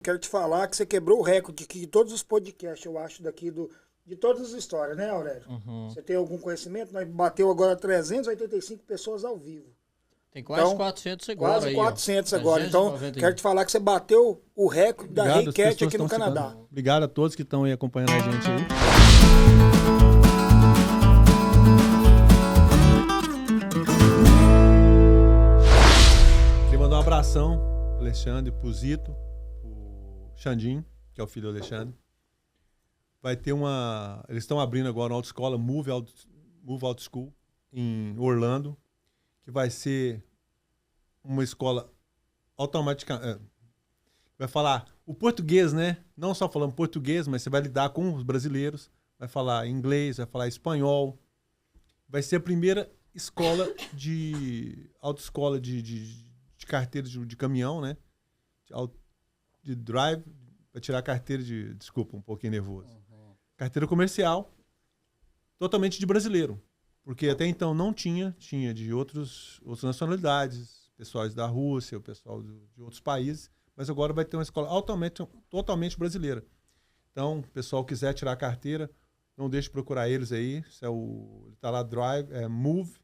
Quero te falar que você quebrou o recorde de todos os podcasts, eu acho, de todas as histórias, né, Aurélio? Você tem algum conhecimento? Nós bateu agora 385 pessoas ao vivo. Tem quase 400 agora. Quase aí, 400 ó. agora. Então, quero te falar que você bateu o recorde da Recat aqui no Canadá. Chegando. Obrigado a todos que estão aí acompanhando a gente aí. Queria mandar um abração pro Alexandre, pro Zito, pro Xandim, que é o filho do Alexandre. Vai ter uma... Eles estão abrindo agora uma autoescola, Move Out School, em Orlando, que vai ser uma escola automática. Vai falar o português, né? Não só falando português, mas você vai lidar com os brasileiros. Vai falar inglês, vai falar espanhol. Vai ser a primeira autoescola de carteira de caminhão, né? De drive, para tirar a carteira de... Desculpa, um pouquinho nervoso. Carteira comercial, totalmente de brasileiro. Porque até então não tinha de outras nacionalidades, pessoais da Rússia, o pessoal de outros países, mas agora vai ter uma escola totalmente brasileira. Então, o pessoal quiser tirar a carteira, não deixe de procurar eles aí. Está lá Move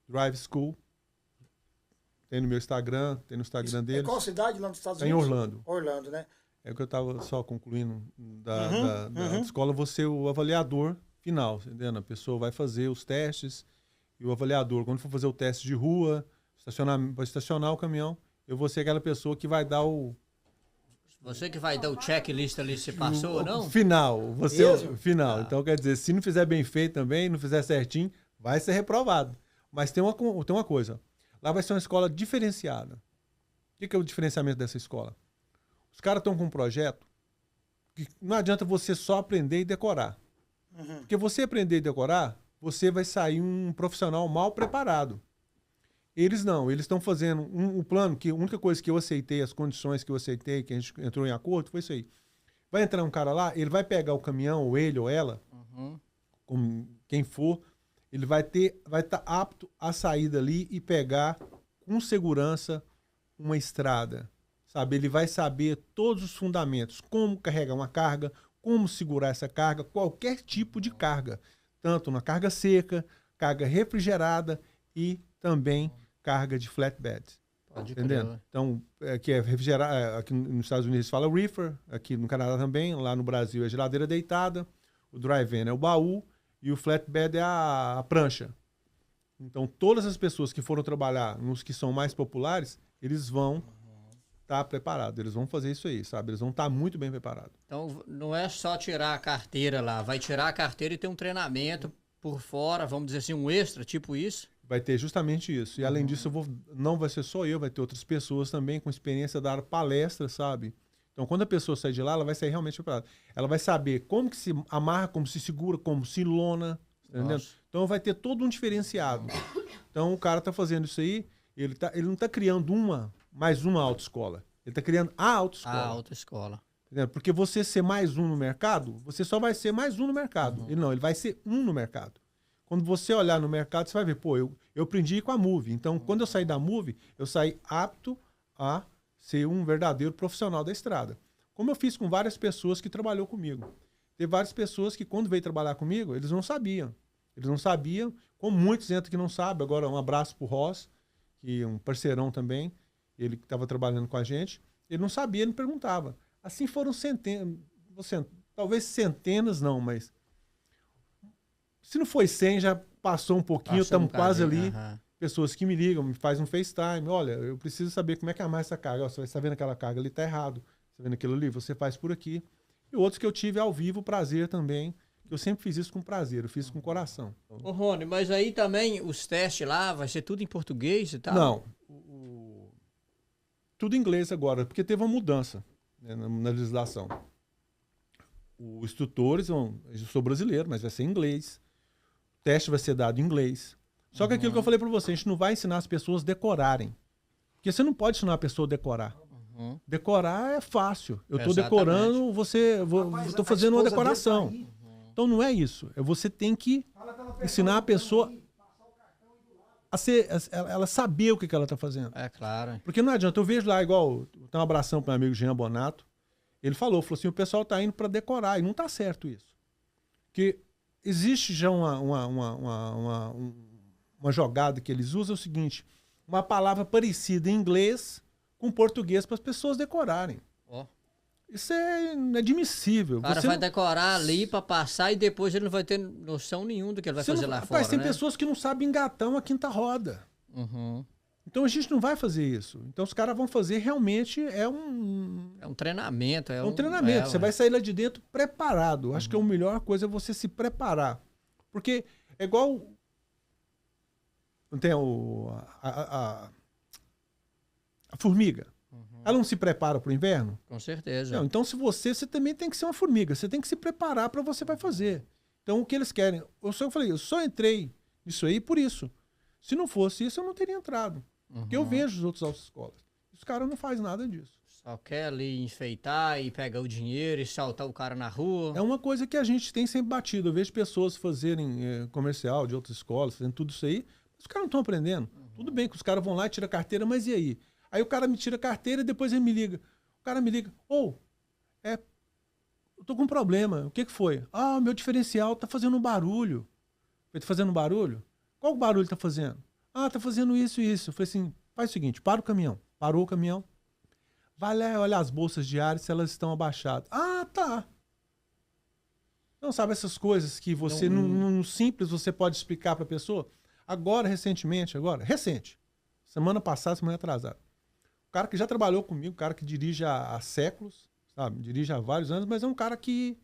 Drive School. Tem no meu Instagram, tem no Instagram deles. Qual cidade lá nos Estados Unidos? Unidos? Em Orlando. Orlando, né? É o que eu estava só concluindo da escola, você é o avaliador final, entendeu? A pessoa vai fazer os testes e o avaliador, quando for fazer o teste de rua, vai estacionar o caminhão, eu vou ser aquela pessoa que vai dar o... Você que vai dar o checklist ali se passou ou não? Final, você é o final. Ah. Então, quer dizer, se não fizer bem feito também, não fizer certinho, vai ser reprovado. Mas tem uma coisa, lá vai ser uma escola diferenciada. O que é o diferenciamento dessa escola? Os caras estão com um projeto que não adianta você só aprender e decorar. Porque você aprender e decorar, você vai sair um profissional mal preparado. Eles não, eles estão fazendo um plano que a única coisa que eu aceitei, as condições que eu aceitei, que a gente entrou em acordo, foi isso aí. Vai entrar um cara lá, ele vai pegar o caminhão, ou ele ou ela, como quem for, ele vai estar apto a sair dali e pegar com segurança uma estrada. Sabe? Ele vai saber todos os fundamentos, como carregar uma carga, como segurar essa carga, qualquer tipo de carga, tanto na carga seca, carga refrigerada e também carga de flatbed. Pode entendendo? Crer. Então, aqui é refrigerada, aqui nos Estados Unidos se fala reefer, aqui no Canadá também, lá no Brasil é geladeira deitada, o drive-in é o baú e o flatbed é a prancha. Então, todas as pessoas que foram trabalhar nos que são mais populares, eles vão estar preparados, eles vão fazer isso aí, sabe? Eles vão estar muito bem preparados. Então, não é só tirar a carteira lá, vai tirar a carteira e ter um treinamento por fora, vamos dizer assim, um extra, tipo isso? Vai ter justamente isso. E além disso, não vai ser só eu, vai ter outras pessoas também com experiência dar palestra, sabe? Então, quando a pessoa sair de lá, ela vai sair realmente preparada. Ela vai saber como que se amarra, como se segura, como se lona, entendeu? Então, vai ter todo um diferenciado. Então, o cara tá fazendo isso aí, ele não está criando mais uma autoescola. Ele está criando a autoescola. A autoescola. Entendeu? Porque você ser mais um no mercado, você só vai ser mais um no mercado. Ele vai ser um no mercado. Quando você olhar no mercado, você vai ver, pô, eu aprendi com a Move. Então, quando eu saí da Move, eu saí apto a ser um verdadeiro profissional da estrada. Como eu fiz com várias pessoas que trabalhou comigo. Teve várias pessoas que, quando veio trabalhar comigo, eles não sabiam. Eles não sabiam, como muitos entram que não sabem. Agora, um abraço pro Ross, que é um parceirão também, ele que estava trabalhando com a gente. Ele não sabia, ele me perguntava. Assim foram centenas, talvez centenas não, mas se não foi 100, já passou um pouquinho, estamos quase ali. Pessoas que me ligam, me fazem um FaceTime. Olha, eu preciso saber como é que amarra essa carga. Você está vendo aquela carga ali, está errado. Você está vendo aquilo ali, você faz por aqui. E outros que eu tive ao vivo, prazer também. Eu sempre fiz isso com prazer, eu fiz com coração. Ô Rony, mas aí também os testes lá, vai ser tudo em português e tal? Não, tudo em inglês agora, porque teve uma mudança, né, na legislação. Os instrutores eu sou brasileiro, mas vai ser em inglês. O teste vai ser dado em inglês. Só que aquilo que eu falei para você, a gente não vai ensinar as pessoas a decorarem. Porque você não pode ensinar a pessoa a decorar. Decorar é fácil. Eu estou decorando, estou fazendo uma decoração. Então não é isso. Você tem que ensinar a pessoa ela saber o que ela está fazendo. É claro. Porque não adianta, eu vejo lá igual, tem um abração para meu amigo Jean Bonato, Ele falou assim, o pessoal está indo para decorar, e não está certo isso. Porque existe já uma jogada que eles usam, é o seguinte, uma palavra parecida em inglês com português para as pessoas decorarem. Ó. Isso é inadmissível. O cara Você vai não- decorar ali pra passar e depois ele não vai ter noção nenhuma do que ele vai você fazer não- lá Rapaz, fora, tem né? pessoas que não sabem engatar uma quinta roda. Uhum. Então a gente não vai fazer isso. Então os caras vão fazer realmente É um treinamento. é um treinamento. Você vai sair lá de dentro preparado. Acho que a melhor coisa é você se preparar. Porque é igual. Não tem a formiga. Ela não se prepara para o inverno? Com certeza. Não, então, se você também tem que ser uma formiga. Você tem que se preparar para você vai fazer. Então, o que eles querem... Eu só entrei nisso aí por isso. Se não fosse isso, eu não teria entrado. Porque eu vejo os outros autoescolas. Os caras não fazem nada disso. Só quer ali enfeitar e pegar o dinheiro e saltar o cara na rua. É uma coisa que a gente tem sempre batido. Eu vejo pessoas fazerem comercial de outras escolas, fazendo tudo isso aí. Mas os caras não estão aprendendo. Tudo bem que os caras vão lá e tiram a carteira, mas e aí? Aí o cara me tira a carteira e depois ele me liga. O cara me liga. Eu tô com um problema. O que foi? Ah, meu diferencial tá fazendo um barulho. Ele tá fazendo um barulho? Qual barulho tá fazendo? Ah, tá fazendo isso e isso. Eu falei assim, faz o seguinte, para o caminhão. Parou o caminhão. Vai lá e olha as bolsas de ar se elas estão abaixadas. Ah, tá. Não sabe essas coisas que você, no simples, você pode explicar para a pessoa? Agora, recente, semana passada, semana atrasada. O cara que já trabalhou comigo, o cara que dirige há séculos, sabe? Dirige há vários anos, mas é um cara que,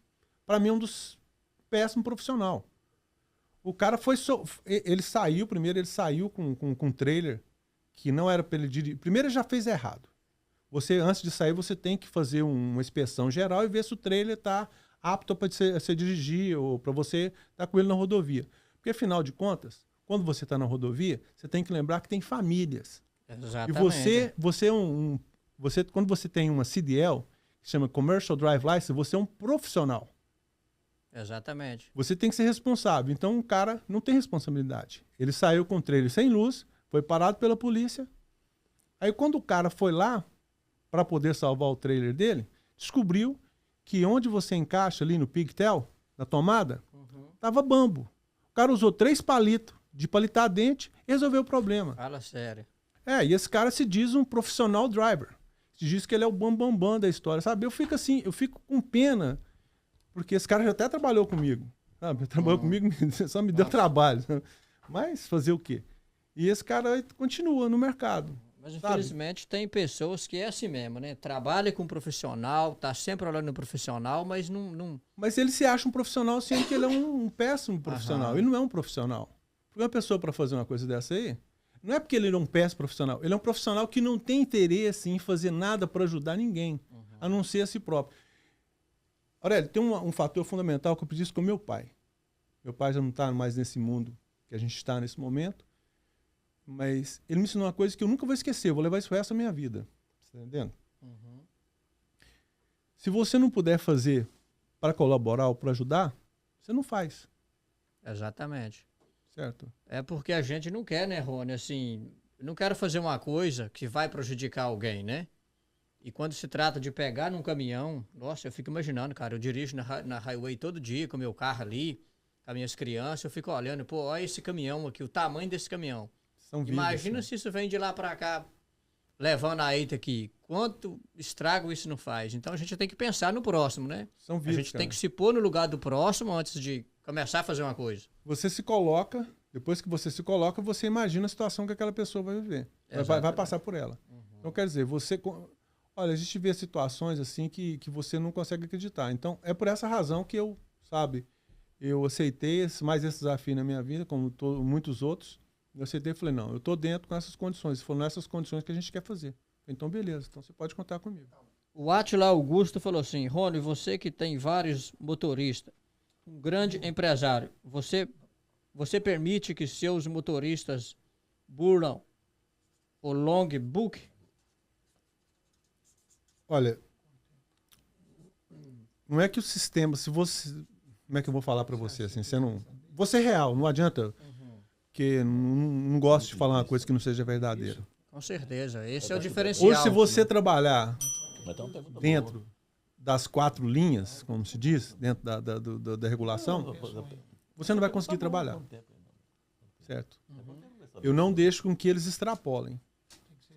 para mim, é um dos péssimos profissional. O cara foi... Ele saiu com um trailer que não era para ele dirigir. Primeiro, ele já fez errado. Você, antes de sair, você tem que fazer uma inspeção geral e ver se o trailer está apto para você dirigir ou para você estar com ele na rodovia. Porque, afinal de contas, quando você está na rodovia, você tem que lembrar que tem famílias. Exatamente. E quando você tem uma CDL, que chama Commercial Drive License, você é um profissional. Exatamente. Você tem que ser responsável. Então, o cara não tem responsabilidade. Ele saiu com o trailer sem luz, foi parado pela polícia. Aí, quando o cara foi lá para poder salvar o trailer dele, descobriu que onde você encaixa ali no pigtail, na tomada, tava bambo. O cara usou 3 palitos de palitar dente e resolveu o problema. Fala sério. E esse cara se diz um profissional driver. Se diz que ele é o bambambam da história, sabe? Eu fico com pena, porque esse cara já até trabalhou comigo, sabe? Trabalhou comigo, só me deu trabalho. Sabe? Mas fazer o quê? E esse cara continua no mercado. Mas, infelizmente, tem pessoas que é assim mesmo, né? Trabalha com um profissional, tá sempre olhando no profissional, mas não... Mas ele se acha um profissional, sendo que ele é um péssimo profissional. Ele não é um profissional. Porque uma pessoa para fazer uma coisa dessa aí, não é porque ele é um péssimo profissional. Ele é um profissional que não tem interesse em fazer nada para ajudar ninguém, a não ser a si próprio. Aurélio, tem um fator fundamental que eu aprendi isso com meu pai. Meu pai já não está mais nesse mundo que a gente está nesse momento. Mas ele me ensinou uma coisa que eu nunca vou esquecer. Eu vou levar isso pro resto da minha vida. Você tá entendendo? Se você não puder fazer para colaborar ou para ajudar, você não faz. Exatamente. Certo? É porque a gente não quer, né, Rony? Assim, eu não quero fazer uma coisa que vai prejudicar alguém, né? E quando se trata de pegar num caminhão, nossa, eu fico imaginando, cara, eu dirijo na highway todo dia com o meu carro ali, com as minhas crianças, eu fico olhando, pô, olha esse caminhão aqui, o tamanho desse caminhão. São vidas, Imagina né? se isso vem de lá pra cá, levando a eita aqui. Quanto estrago isso não faz? Então a gente tem que pensar no próximo, né? São vidas, A gente tem cara. que se pôr no lugar do próximo antes de começar a fazer uma coisa. Você se coloca, depois que você se coloca, você imagina a situação que aquela pessoa vai viver. Vai Exatamente. passar por ela. Então, quer dizer, olha, a gente vê situações assim que você não consegue acreditar. Então, é por essa razão que eu aceitei mais esse desafio na minha vida, como muitos outros. Eu aceitei e falei, não, eu estou dentro com essas condições. Foram nessas condições que a gente quer fazer. Então, beleza. Então, você pode contar comigo. O Átila Augusto falou assim, Rony, você que tem vários motoristas, um grande empresário, você permite que seus motoristas burlam o logbook? Olha, não é que o sistema, se você... Como é que eu vou falar para você? Assim, você é real, não adianta... Porque não gosto de falar uma coisa que não seja verdadeira. Com certeza, esse é o diferencial. Hoje, se você trabalhar dentro das 4 linhas, como se diz, dentro da regulação, você não vai conseguir trabalhar. Certo? Eu não deixo com que eles extrapolem.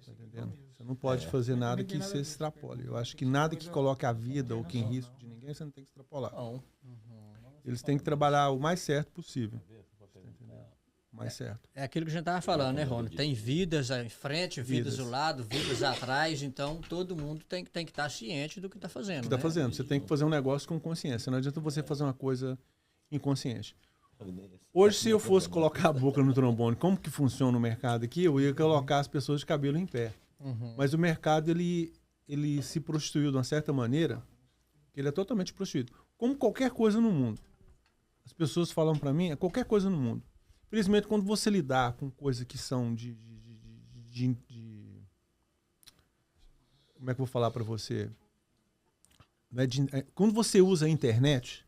Tá entendendo? Você não pode fazer nada que você extrapole. Eu acho que nada que coloque a vida ou que em risco de ninguém, você não tem que extrapolar. Eles têm que trabalhar o mais certo possível. O mais certo. É aquilo que a gente estava falando, né, Rony? Tem vidas em frente, vidas do lado, vidas atrás, então todo mundo tem que estar ciente do que está fazendo. O que está fazendo? Você tem que fazer um negócio com consciência. Não adianta você fazer uma coisa inconsciente. Hoje, se eu fosse colocar a boca no trombone, como que funciona o mercado aqui, eu ia colocar as pessoas de cabelo em pé. Mas o mercado, ele se prostituiu de uma certa maneira, que ele é totalmente prostituído. Como qualquer coisa no mundo. As pessoas falam para mim, é qualquer coisa no mundo. Infelizmente, quando você lidar com coisas que são como é que eu vou falar para você? Quando você usa a internet,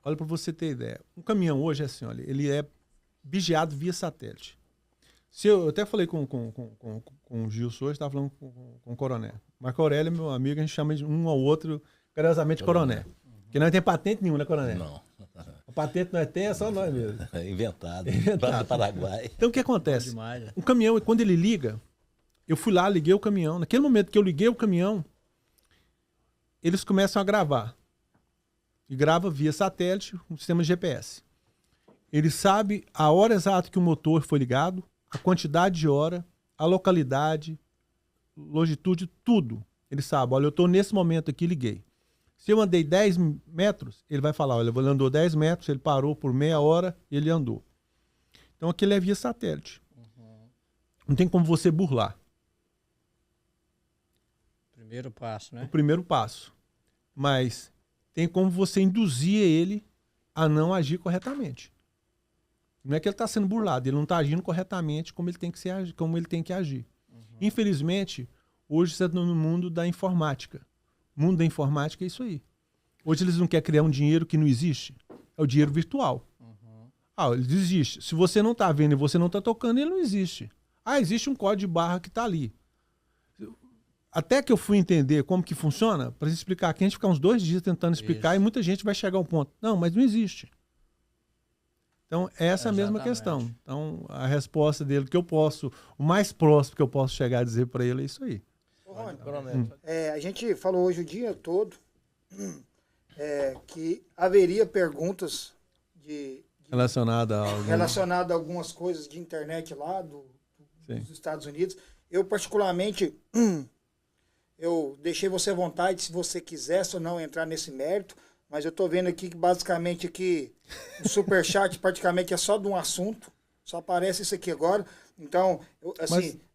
olha para você ter ideia. Um caminhão hoje é assim, olha, ele é vigiado via satélite. Eu até falei com o Gilson hoje, estava falando com o Coronel. Marco Aurélio é meu amigo, a gente chama de um ao outro, carinhosamente Coronel. Porque nós não temos patente nenhuma, né, Coronel? Não. A patente nós temos é só nós mesmo. É inventado. Do Paraguai. Então o que acontece? Um caminhão, quando ele liga, eu fui lá, liguei o caminhão. Naquele momento que eu liguei o caminhão, eles começam a gravar. E grava via satélite, um sistema de GPS. Ele sabe a hora exata que o motor foi ligado, a quantidade de hora, a localidade, longitude, tudo. Ele sabe, olha, eu estou nesse momento aqui, liguei. Se eu andei 10 metros, ele vai falar, olha, ele andou 10 metros, ele parou por meia hora, ele andou. Então aquilo é via satélite. Não tem como você burlar. Primeiro passo, né? O primeiro passo. Mas tem como você induzir ele a não agir corretamente. Não é que ele está sendo burlado, ele não está agindo corretamente como ele tem que agir. Infelizmente, hoje você está no mundo da informática. O mundo da informática é isso aí. Hoje eles não querem criar um dinheiro que não existe. É o dinheiro virtual. Ele existe. Se você não está vendo e você não está tocando, ele não existe. Existe um código de barra que está ali. Até que eu fui entender como que funciona, para explicar aqui, a gente ficar uns 2 dias tentando explicar e muita gente vai chegar ao ponto. Não, mas não existe. Então, essa é a mesma questão. Então, a resposta dele que eu posso, o mais próximo que eu posso chegar a dizer para ele é isso aí. Rony, a gente falou hoje o dia todo que haveria perguntas relacionada a algumas coisas de internet lá dos Estados Unidos. Eu, particularmente, eu deixei você à vontade, se você quisesse ou não entrar nesse mérito, mas eu estou vendo aqui que basicamente aqui o superchat praticamente é só de um assunto, só aparece isso aqui agora. Então,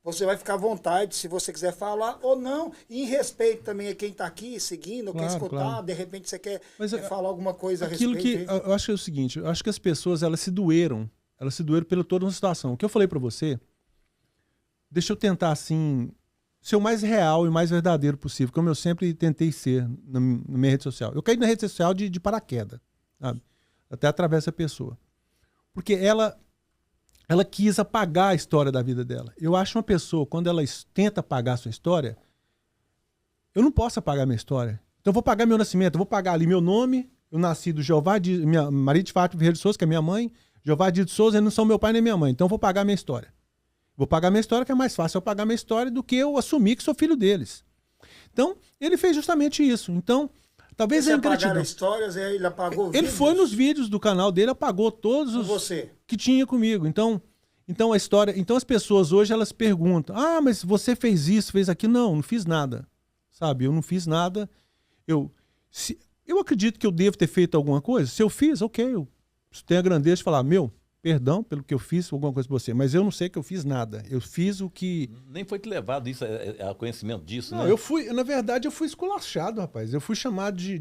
você vai ficar à vontade se você quiser falar ou não, e em respeito também a quem está aqui seguindo, quer escutar, de repente você quer falar alguma coisa a respeito. Eu acho que é o seguinte, eu acho que as pessoas elas se doeram pela toda uma situação. O que eu falei para você, deixa eu tentar assim ser o mais real e o mais verdadeiro possível, como eu sempre tentei ser na minha rede social. Eu caí na rede social de paraquedas, sabe? Até através da pessoa. Porque ela quis apagar a história da vida dela. Eu acho uma pessoa, quando ela tenta apagar a sua história, eu não posso apagar minha história. Então eu vou pagar meu nascimento, eu vou pagar ali meu nome, eu nasci do Jeová, minha Maria de Fátima Ferreira de Souza, que é minha mãe, Jeová de Souza, eles não são meu pai nem minha mãe, então eu vou pagar minha história. Vou pagar minha história, que é mais fácil eu pagar minha história do que eu assumir que sou filho deles. Então, ele fez justamente isso. Então, talvez a ingratidão. Histórias, ele apagou Ele foi nos vídeos do canal dele, apagou todos os que tinha comigo. Então a história. Então as pessoas hoje elas perguntam: mas você fez isso, fez aquilo? Não fiz nada. Sabe? Eu não fiz nada. Eu acredito que eu devo ter feito alguma coisa. Se eu fiz, ok. Eu tenho a grandeza de falar: perdão pelo que eu fiz, alguma coisa pra você, mas eu não sei que eu fiz nada. Eu fiz o que... Nem foi te levado isso, a conhecimento disso, não, né? Na verdade, eu fui esculachado, rapaz. Eu fui chamado de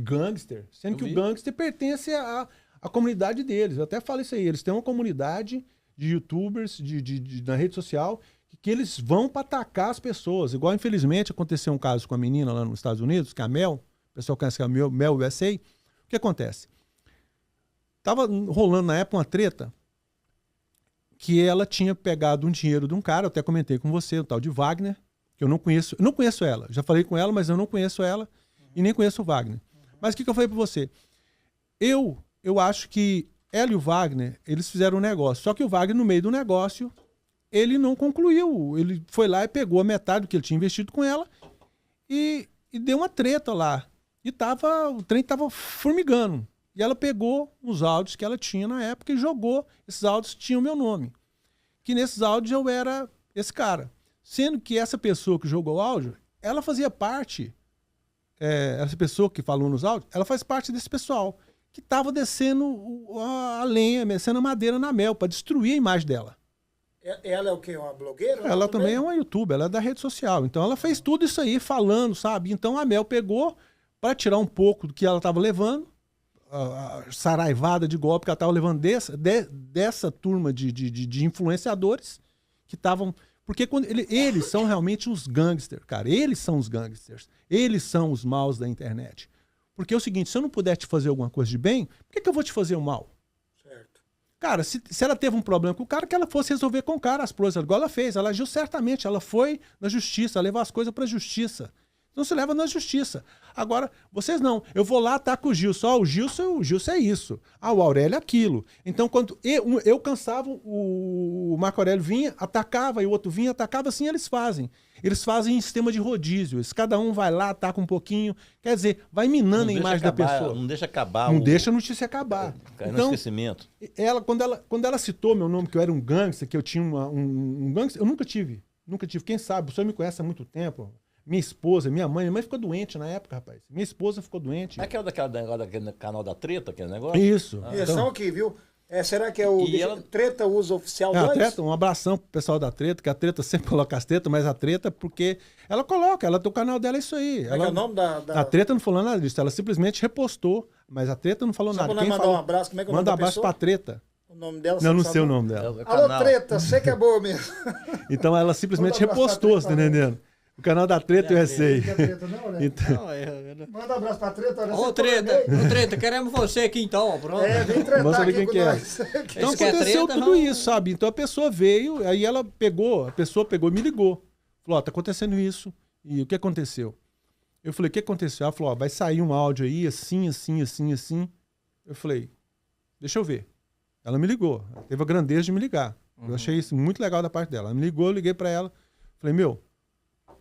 gangster, sendo que o gangster pertence à comunidade deles. Eu até falo isso aí, eles têm uma comunidade de youtubers na rede social que eles vão para atacar as pessoas. Igual, infelizmente, aconteceu um caso com a menina lá nos Estados Unidos, que é a Mel, o pessoal conhece a Mel USA. O que acontece? Tava rolando na época uma treta que ela tinha pegado um dinheiro de um cara, eu até comentei com você, o tal de Wagner, que eu não conheço ela. Já falei com ela, mas eu não conheço ela e nem conheço o Wagner. Mas o que eu falei para você? Eu acho que ela e o Wagner, eles fizeram um negócio. Só que o Wagner, no meio do negócio, ele não concluiu. Ele foi lá e pegou a metade do que ele tinha investido com ela e deu uma treta lá. E o trem tava formigando. E ela pegou os áudios que ela tinha na época e jogou. Esses áudios tinham o meu nome. Que nesses áudios eu era esse cara. Sendo que essa pessoa que jogou o áudio, ela fazia parte, essa pessoa que falou nos áudios, ela faz parte desse pessoal que estava descendo a lenha, descendo a madeira na Mel, para destruir a imagem dela. Ela é o quê? Uma blogueira? Ela também é uma youtuber, ela é da rede social. Então ela fez tudo isso aí falando, sabe? Então a Mel pegou para tirar um pouco do que ela estava levando, a saraivada de golpe que ela estava levando dessa turma de influenciadores que estavam... Porque eles são realmente os gangsters, cara. Eles são os gangsters. Eles são os maus da internet. Porque é o seguinte, se eu não puder te fazer alguma coisa de bem, por que eu vou te fazer o mal? Certo. Cara, se ela teve um problema com o cara, que ela fosse resolver com o cara as coisas, igual ela fez. Ela agiu certamente, ela foi na justiça, levou as coisas pra justiça. Então se leva na justiça. Agora, vocês não. Eu vou lá, ataco o Gilson. O Gilson é isso. O Aurélio é aquilo. Então, quando eu cansava, o Marco Aurélio vinha, atacava, e o outro vinha, atacava, assim eles fazem. Eles fazem em sistema de rodízio. Cada um vai lá, ataca um pouquinho. Quer dizer, vai minando a imagem da pessoa. Não deixa acabar. Não deixa a notícia acabar. Então, no esquecimento. Quando ela citou meu nome, que eu era um gangster, que eu tinha um gangster, eu nunca tive. Nunca tive. Quem sabe, o senhor me conhece há muito tempo. Minha esposa, minha mãe ficou doente na época, rapaz. Minha esposa ficou doente. Aquela daquele canal da Treta, aquele negócio? Isso. Então aqui, viu? Será que é o Treta usa oficial 2? Treta, um abração pro pessoal da Treta, que a Treta sempre coloca as tretas, mas a Treta, porque ela coloca, o canal dela é isso aí. É o nome da... A Treta não falou nada disso, ela simplesmente repostou, mas a Treta não falou nada. Quem mandar um abraço, como é que é o nome da Manda um abraço pra Treta. O nome dela? Não sei o nome dela. Alô, Treta, você que é boa mesmo. Então ela simplesmente repostou, você tá entendendo? O canal da Treta eu sei. Então... Manda um abraço pra Treta. Ô, Treta, queremos você aqui então, pronto. Vem tretar aqui quem com nós. Então aconteceu tudo isso, sabe? Então a pessoa veio, aí ela pegou, e me ligou. Falou, tá acontecendo isso. E o que aconteceu? Eu falei, o que aconteceu? Ela falou, vai sair um áudio aí, assim. Eu falei, deixa eu ver. Ela me ligou, ela teve a grandeza de me ligar. Eu achei isso muito legal da parte dela. Ela me ligou, eu liguei pra ela. Falei,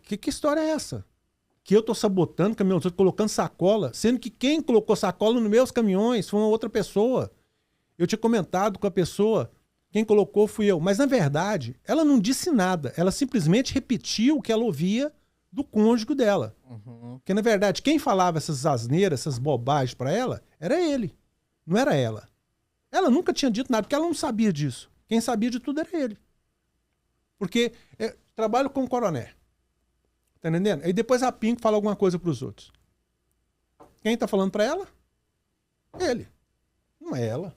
que história é essa? Que eu tô sabotando caminhão, tô colocando sacola, sendo que quem colocou sacola nos meus caminhões foi uma outra pessoa. Eu tinha comentado com a pessoa, quem colocou fui eu. Mas, na verdade, ela não disse nada. Ela simplesmente repetiu o que ela ouvia do cônjuge dela. Porque, na verdade, quem falava essas asneiras, essas bobagens pra ela, era ele. Não era ela. Ela nunca tinha dito nada, porque ela não sabia disso. Quem sabia de tudo era ele. Porque trabalho com coroné. Tá entendendo? Aí depois a Pink fala alguma coisa pros outros. Quem tá falando pra ela? Ele. Não é ela.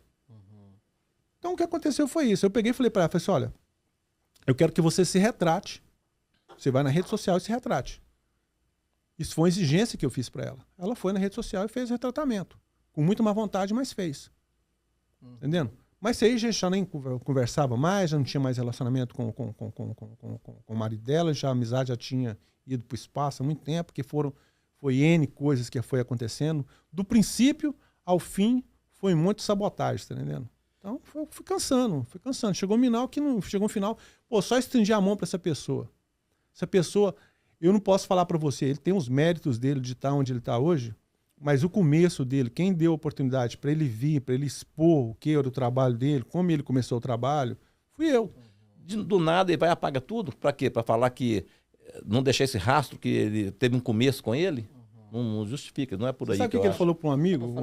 Então o que aconteceu foi isso. Eu peguei e falei pra ela, falei assim, olha, eu quero que você se retrate. Você vai na rede social e se retrate. Isso foi uma exigência que eu fiz pra ela. Ela foi na rede social e fez o retratamento. Com muito má vontade, mas fez. Entendendo? Mas aí já nem conversava mais, já não tinha mais relacionamento com o marido dela, já a amizade já tinha ido para o espaço há muito tempo, porque foi N coisas que foi acontecendo. Do princípio ao fim, foi um monte de sabotagem, tá entendendo? Então, fui cansando. Chegou um final, só estendi a mão para essa pessoa. Essa pessoa, eu não posso falar para você, ele tem os méritos dele de estar onde ele está hoje, mas o começo dele, quem deu a oportunidade para ele vir, para ele expor o que era o trabalho dele, como ele começou o trabalho, fui eu. Do nada ele vai e apaga tudo? Para quê? Para falar que não deixar esse rastro que ele teve um começo com ele? Não justifica, não é por aí. Sabe o que ele falou para um amigo?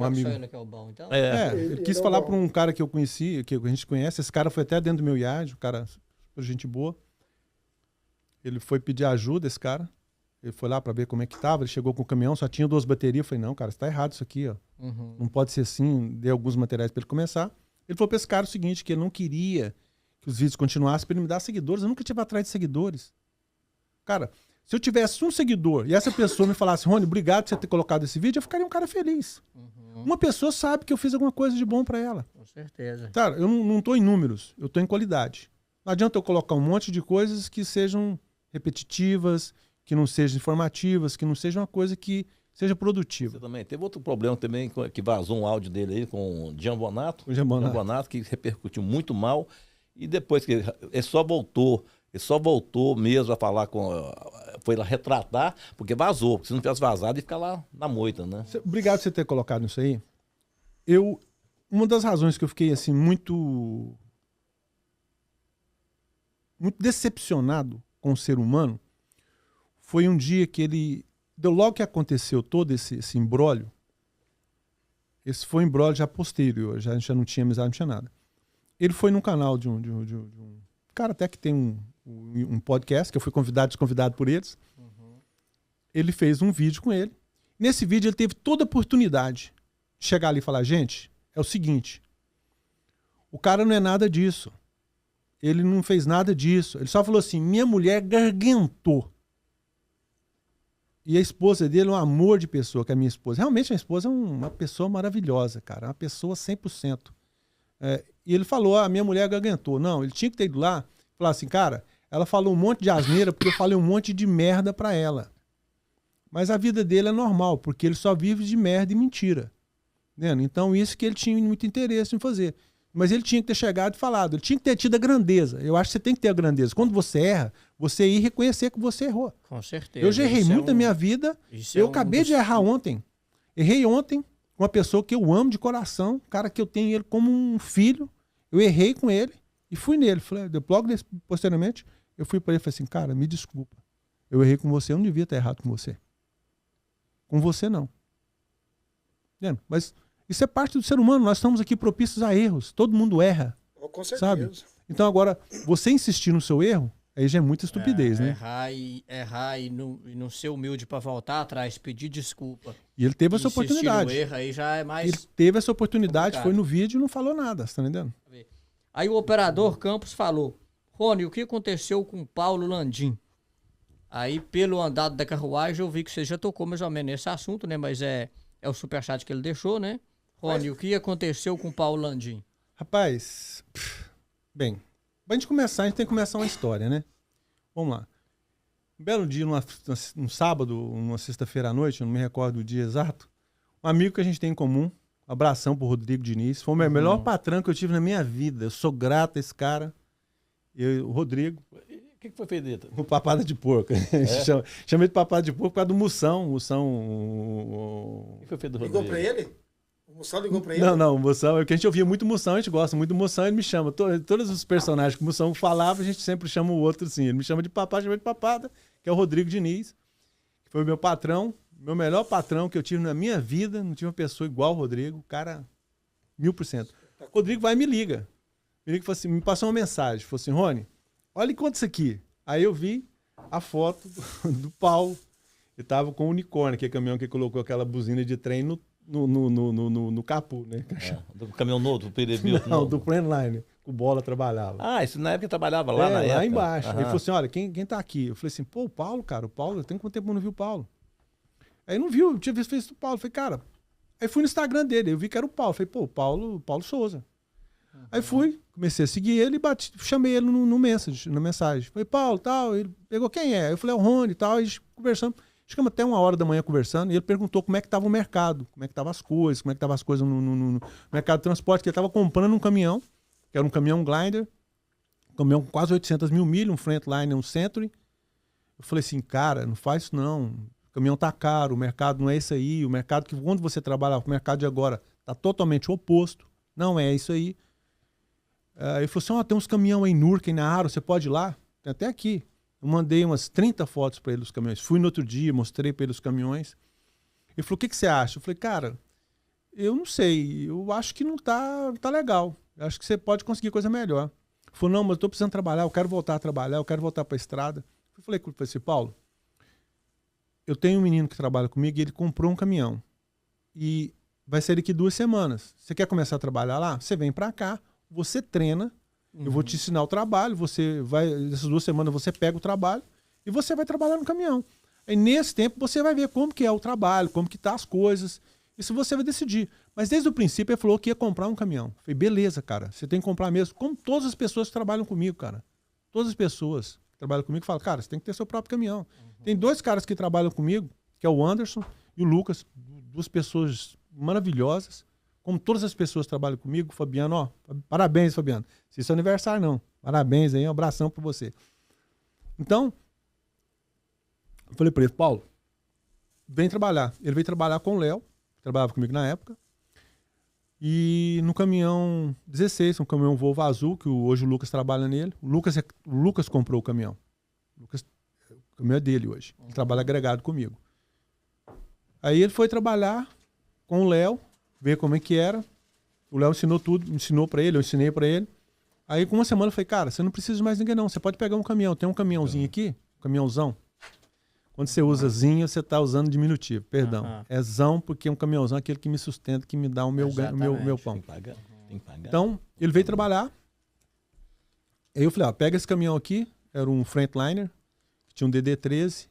Que é o bom, então? Ele quis falar para um cara que eu conheci, que a gente conhece. Esse cara foi até dentro do meu iate, um cara super gente boa. Ele foi pedir ajuda, esse cara. Ele foi lá para ver como é que tava. Ele chegou com o caminhão, só tinha 2 baterias. Eu falei, não, cara, você tá errado isso aqui, ó. Não pode ser assim. Dei alguns materiais para ele começar. Ele falou para esse cara o seguinte, que ele não queria que os vídeos continuassem para ele me dar seguidores. Eu nunca tive atrás de seguidores. Cara, se eu tivesse um seguidor e essa pessoa me falasse, Rony, obrigado por você ter colocado esse vídeo, eu ficaria um cara feliz. Uma pessoa sabe que eu fiz alguma coisa de bom para ela. Com certeza. Cara, eu não tô em números, eu tô em qualidade. Não adianta eu colocar um monte de coisas que sejam repetitivas, que não sejam informativas, que não seja uma coisa que seja produtiva. Você também teve outro problema também, que vazou um áudio dele aí com o Jean Bonato. O Jean Bonato, que repercutiu muito mal. E depois que ele só voltou mesmo a falar foi lá retratar, porque vazou. Porque se não tivesse vazado, ia ficar lá na moita, né? Obrigado por você ter colocado isso aí. Uma das razões que eu fiquei assim muito decepcionado com o ser humano foi um dia que ele logo que aconteceu todo esse imbróglio. Esse foi um imbróglio já posterior, já não tinha amizade, não tinha nada. Ele foi num canal de um cara até que tem um podcast, que eu fui desconvidado por eles. Uhum. Ele fez um vídeo com ele. Nesse vídeo ele teve toda a oportunidade de chegar ali e falar, gente, é o seguinte, o cara não é nada disso. Ele não fez nada disso. Ele só falou assim, minha mulher gargantou. E a esposa dele é um amor de pessoa, que é a minha esposa. Realmente a esposa é uma pessoa maravilhosa, cara. Uma pessoa 100%. E ele falou, a minha mulher gargantou. Não, ele tinha que ter ido lá e falar assim, cara, ela falou um monte de asneira porque eu falei um monte de merda pra ela. Mas a vida dele é normal, porque ele só vive de merda e mentira. Entendeu? Então isso que ele tinha muito interesse em fazer. Mas ele tinha que ter chegado e falado, ele tinha que ter tido a grandeza. Eu acho que você tem que ter a grandeza. Quando você erra, você ir reconhecer que você errou. Com certeza. Eu já errei muito na minha vida. Eu acabei de errar ontem. Errei ontem com uma pessoa que eu amo de coração, cara que eu tenho ele como um filho. Eu errei com ele e fui nele. Falei, logo posteriormente, eu fui para ele e falei assim, cara, me desculpa. Eu errei com você, eu não devia ter errado com você. Com você, não. Entendeu? Mas isso é parte do ser humano, nós estamos aqui propícios a erros. Todo mundo erra. Com certeza. Sabe? Então agora, você insistir no seu erro, aí já é muita estupidez, né? Errar e não ser humilde para voltar atrás, pedir desculpa. E ele teve essa oportunidade. No erro, aí já é mais ele teve essa oportunidade, complicado. Foi no vídeo e não falou nada, você tá entendendo? Aí o operador Campos falou, Rony, o que aconteceu com o Paulo Landim? Aí, pelo andado da carruagem, eu vi que você já tocou mais ou menos nesse assunto, né? Mas é o superchat que ele deixou, né? Rony, o que aconteceu com o Paulo Landim? Rapaz, bem, pra gente começar, a gente tem que começar uma história, né? Vamos lá. Um belo dia, num sábado, numa sexta-feira à noite, eu não me recordo o dia exato, um amigo que a gente tem em comum, um abração pro Rodrigo Diniz, foi o melhor patrão que eu tive na minha vida. Eu sou grato a esse cara. O Rodrigo. O que foi feito dele? O papada de porco. Chamei de papada de porco por causa do Moção. O que foi feito do Rodrigo? Ligou pra ele? O Moção ligou pra ele? Não, o Moção, é porque a gente ouvia muito Moção, a gente gosta muito do Moção, ele me chama. Todos os personagens que o Moção falava, a gente sempre chama o outro assim. Ele me chama de papada, chama de papada, que é o Rodrigo Diniz, que foi o meu patrão, meu melhor patrão que eu tive na minha vida. Não tive uma pessoa igual o Rodrigo, cara, 1000%. O Rodrigo vai e me liga. Me passou uma mensagem, falou assim, Rony, olha quanto isso aqui. Aí eu vi a foto do Paulo. Ele tava com o unicórnio, que é o caminhão que colocou aquela buzina de trem no capô, né? Do caminhão novo, do Perebilto? Não, do Planline, que o Bola trabalhava. Ah, isso na época trabalhava lá na época? Lá embaixo. Ele falou assim, olha, quem tá aqui? Eu falei assim, pô, o Paulo, cara, tem quanto tempo eu não vi o Paulo? Aí não viu, eu tinha visto isso do Paulo. Eu falei, cara, aí fui no Instagram dele, eu vi que era o Paulo. Eu falei, pô, Paulo Souza. Aí fui, comecei a seguir ele e chamei ele na mensagem. Falei, Paulo, tal, ele pegou quem é? Eu falei, é o Rony e tal, a gente conversando. Ficamos até 1h da manhã conversando e ele perguntou como é que estava o mercado, como é que estavam as coisas, como é que estavam as coisas no mercado de transporte, que ele estava comprando um caminhão, que era um caminhão Glider, um caminhão com quase 800 mil milhas, um Freightliner, um Century. Eu falei assim, cara, não faz isso não, o caminhão tá caro, o mercado não é isso aí, o mercado que quando você trabalha, o mercado de agora tá totalmente oposto, não é isso aí. Ele falou assim, tem uns caminhões aí em Nurken, na Aro, você pode ir lá? Tem até aqui. Eu mandei umas 30 fotos para ele dos caminhões. Fui no outro dia, mostrei para ele os caminhões. Ele falou, o que você acha? Eu falei, cara, eu não sei. Eu acho que não tá legal. Eu acho que você pode conseguir coisa melhor. Ele falou, não, mas eu tô precisando trabalhar, eu quero voltar a trabalhar, eu quero voltar para a estrada. Eu falei assim, Paulo, eu tenho um menino que trabalha comigo e ele comprou um caminhão. E vai ser daqui 2 semanas. Você quer começar a trabalhar lá? Você vem para cá, você treina, eu vou te ensinar o trabalho, essas 2 semanas você pega o trabalho e você vai trabalhar no caminhão. Aí nesse tempo você vai ver como que é o trabalho, como que tá as coisas, isso você vai decidir. Mas desde o princípio ele falou que ia comprar um caminhão. Eu falei, beleza, cara, você tem que comprar mesmo, como todas as pessoas que trabalham comigo, cara. Todas as pessoas que trabalham comigo, falam, cara, você tem que ter seu próprio caminhão. Tem 2 caras que trabalham comigo, que é o Anderson e o Lucas, 2 pessoas maravilhosas, como todas as pessoas trabalham comigo. Fabiano, ó, parabéns, Fabiano. Se isso é aniversário, não. Parabéns aí, um abração pra você. Então, eu falei pra ele, Paulo, vem trabalhar. Ele veio trabalhar com o Léo, que trabalhava comigo na época, e no caminhão 16, um caminhão Volvo azul, que hoje o Lucas trabalha nele. O Lucas comprou o caminhão. O caminhão é dele hoje. Ele trabalha agregado comigo. Aí ele foi trabalhar com o Léo, ver como é que era. O Léo ensinou tudo, ensinou pra ele, eu ensinei pra ele. Aí com uma semana eu falei, cara, você não precisa de mais ninguém não, você pode pegar um caminhão. Tem um caminhãozinho aqui, um caminhãozão. Quando você usa zinho, você tá usando diminutivo, perdão. É zão porque é um caminhãozão, aquele que me sustenta, que me dá o meu pão. Tem que pagar. Então, ele veio trabalhar. Aí eu falei, ó, pega esse caminhão aqui, era um Freightliner, que tinha um DD13.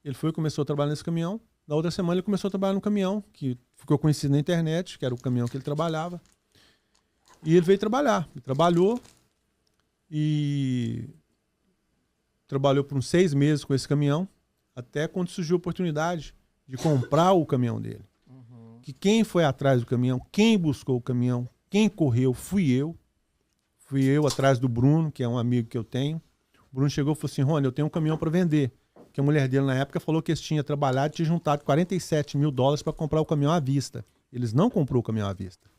Ele foi e começou a trabalhar nesse caminhão. Na outra semana ele começou a trabalhar no caminhão, que ficou conhecido na internet, que era o caminhão que ele trabalhava. E ele veio trabalhar. Ele trabalhou por uns 6 meses com esse caminhão, até quando surgiu a oportunidade de comprar o caminhão dele. Que quem foi atrás do caminhão, quem buscou o caminhão, quem correu, fui eu. Fui eu atrás do Bruno, que é um amigo que eu tenho. O Bruno chegou e falou assim, Rony, eu tenho um caminhão para vender. Que a mulher dele na época falou que eles tinham trabalhado e tinham juntado $47 mil para comprar o caminhão à vista. Eles não comprou o caminhão à vista.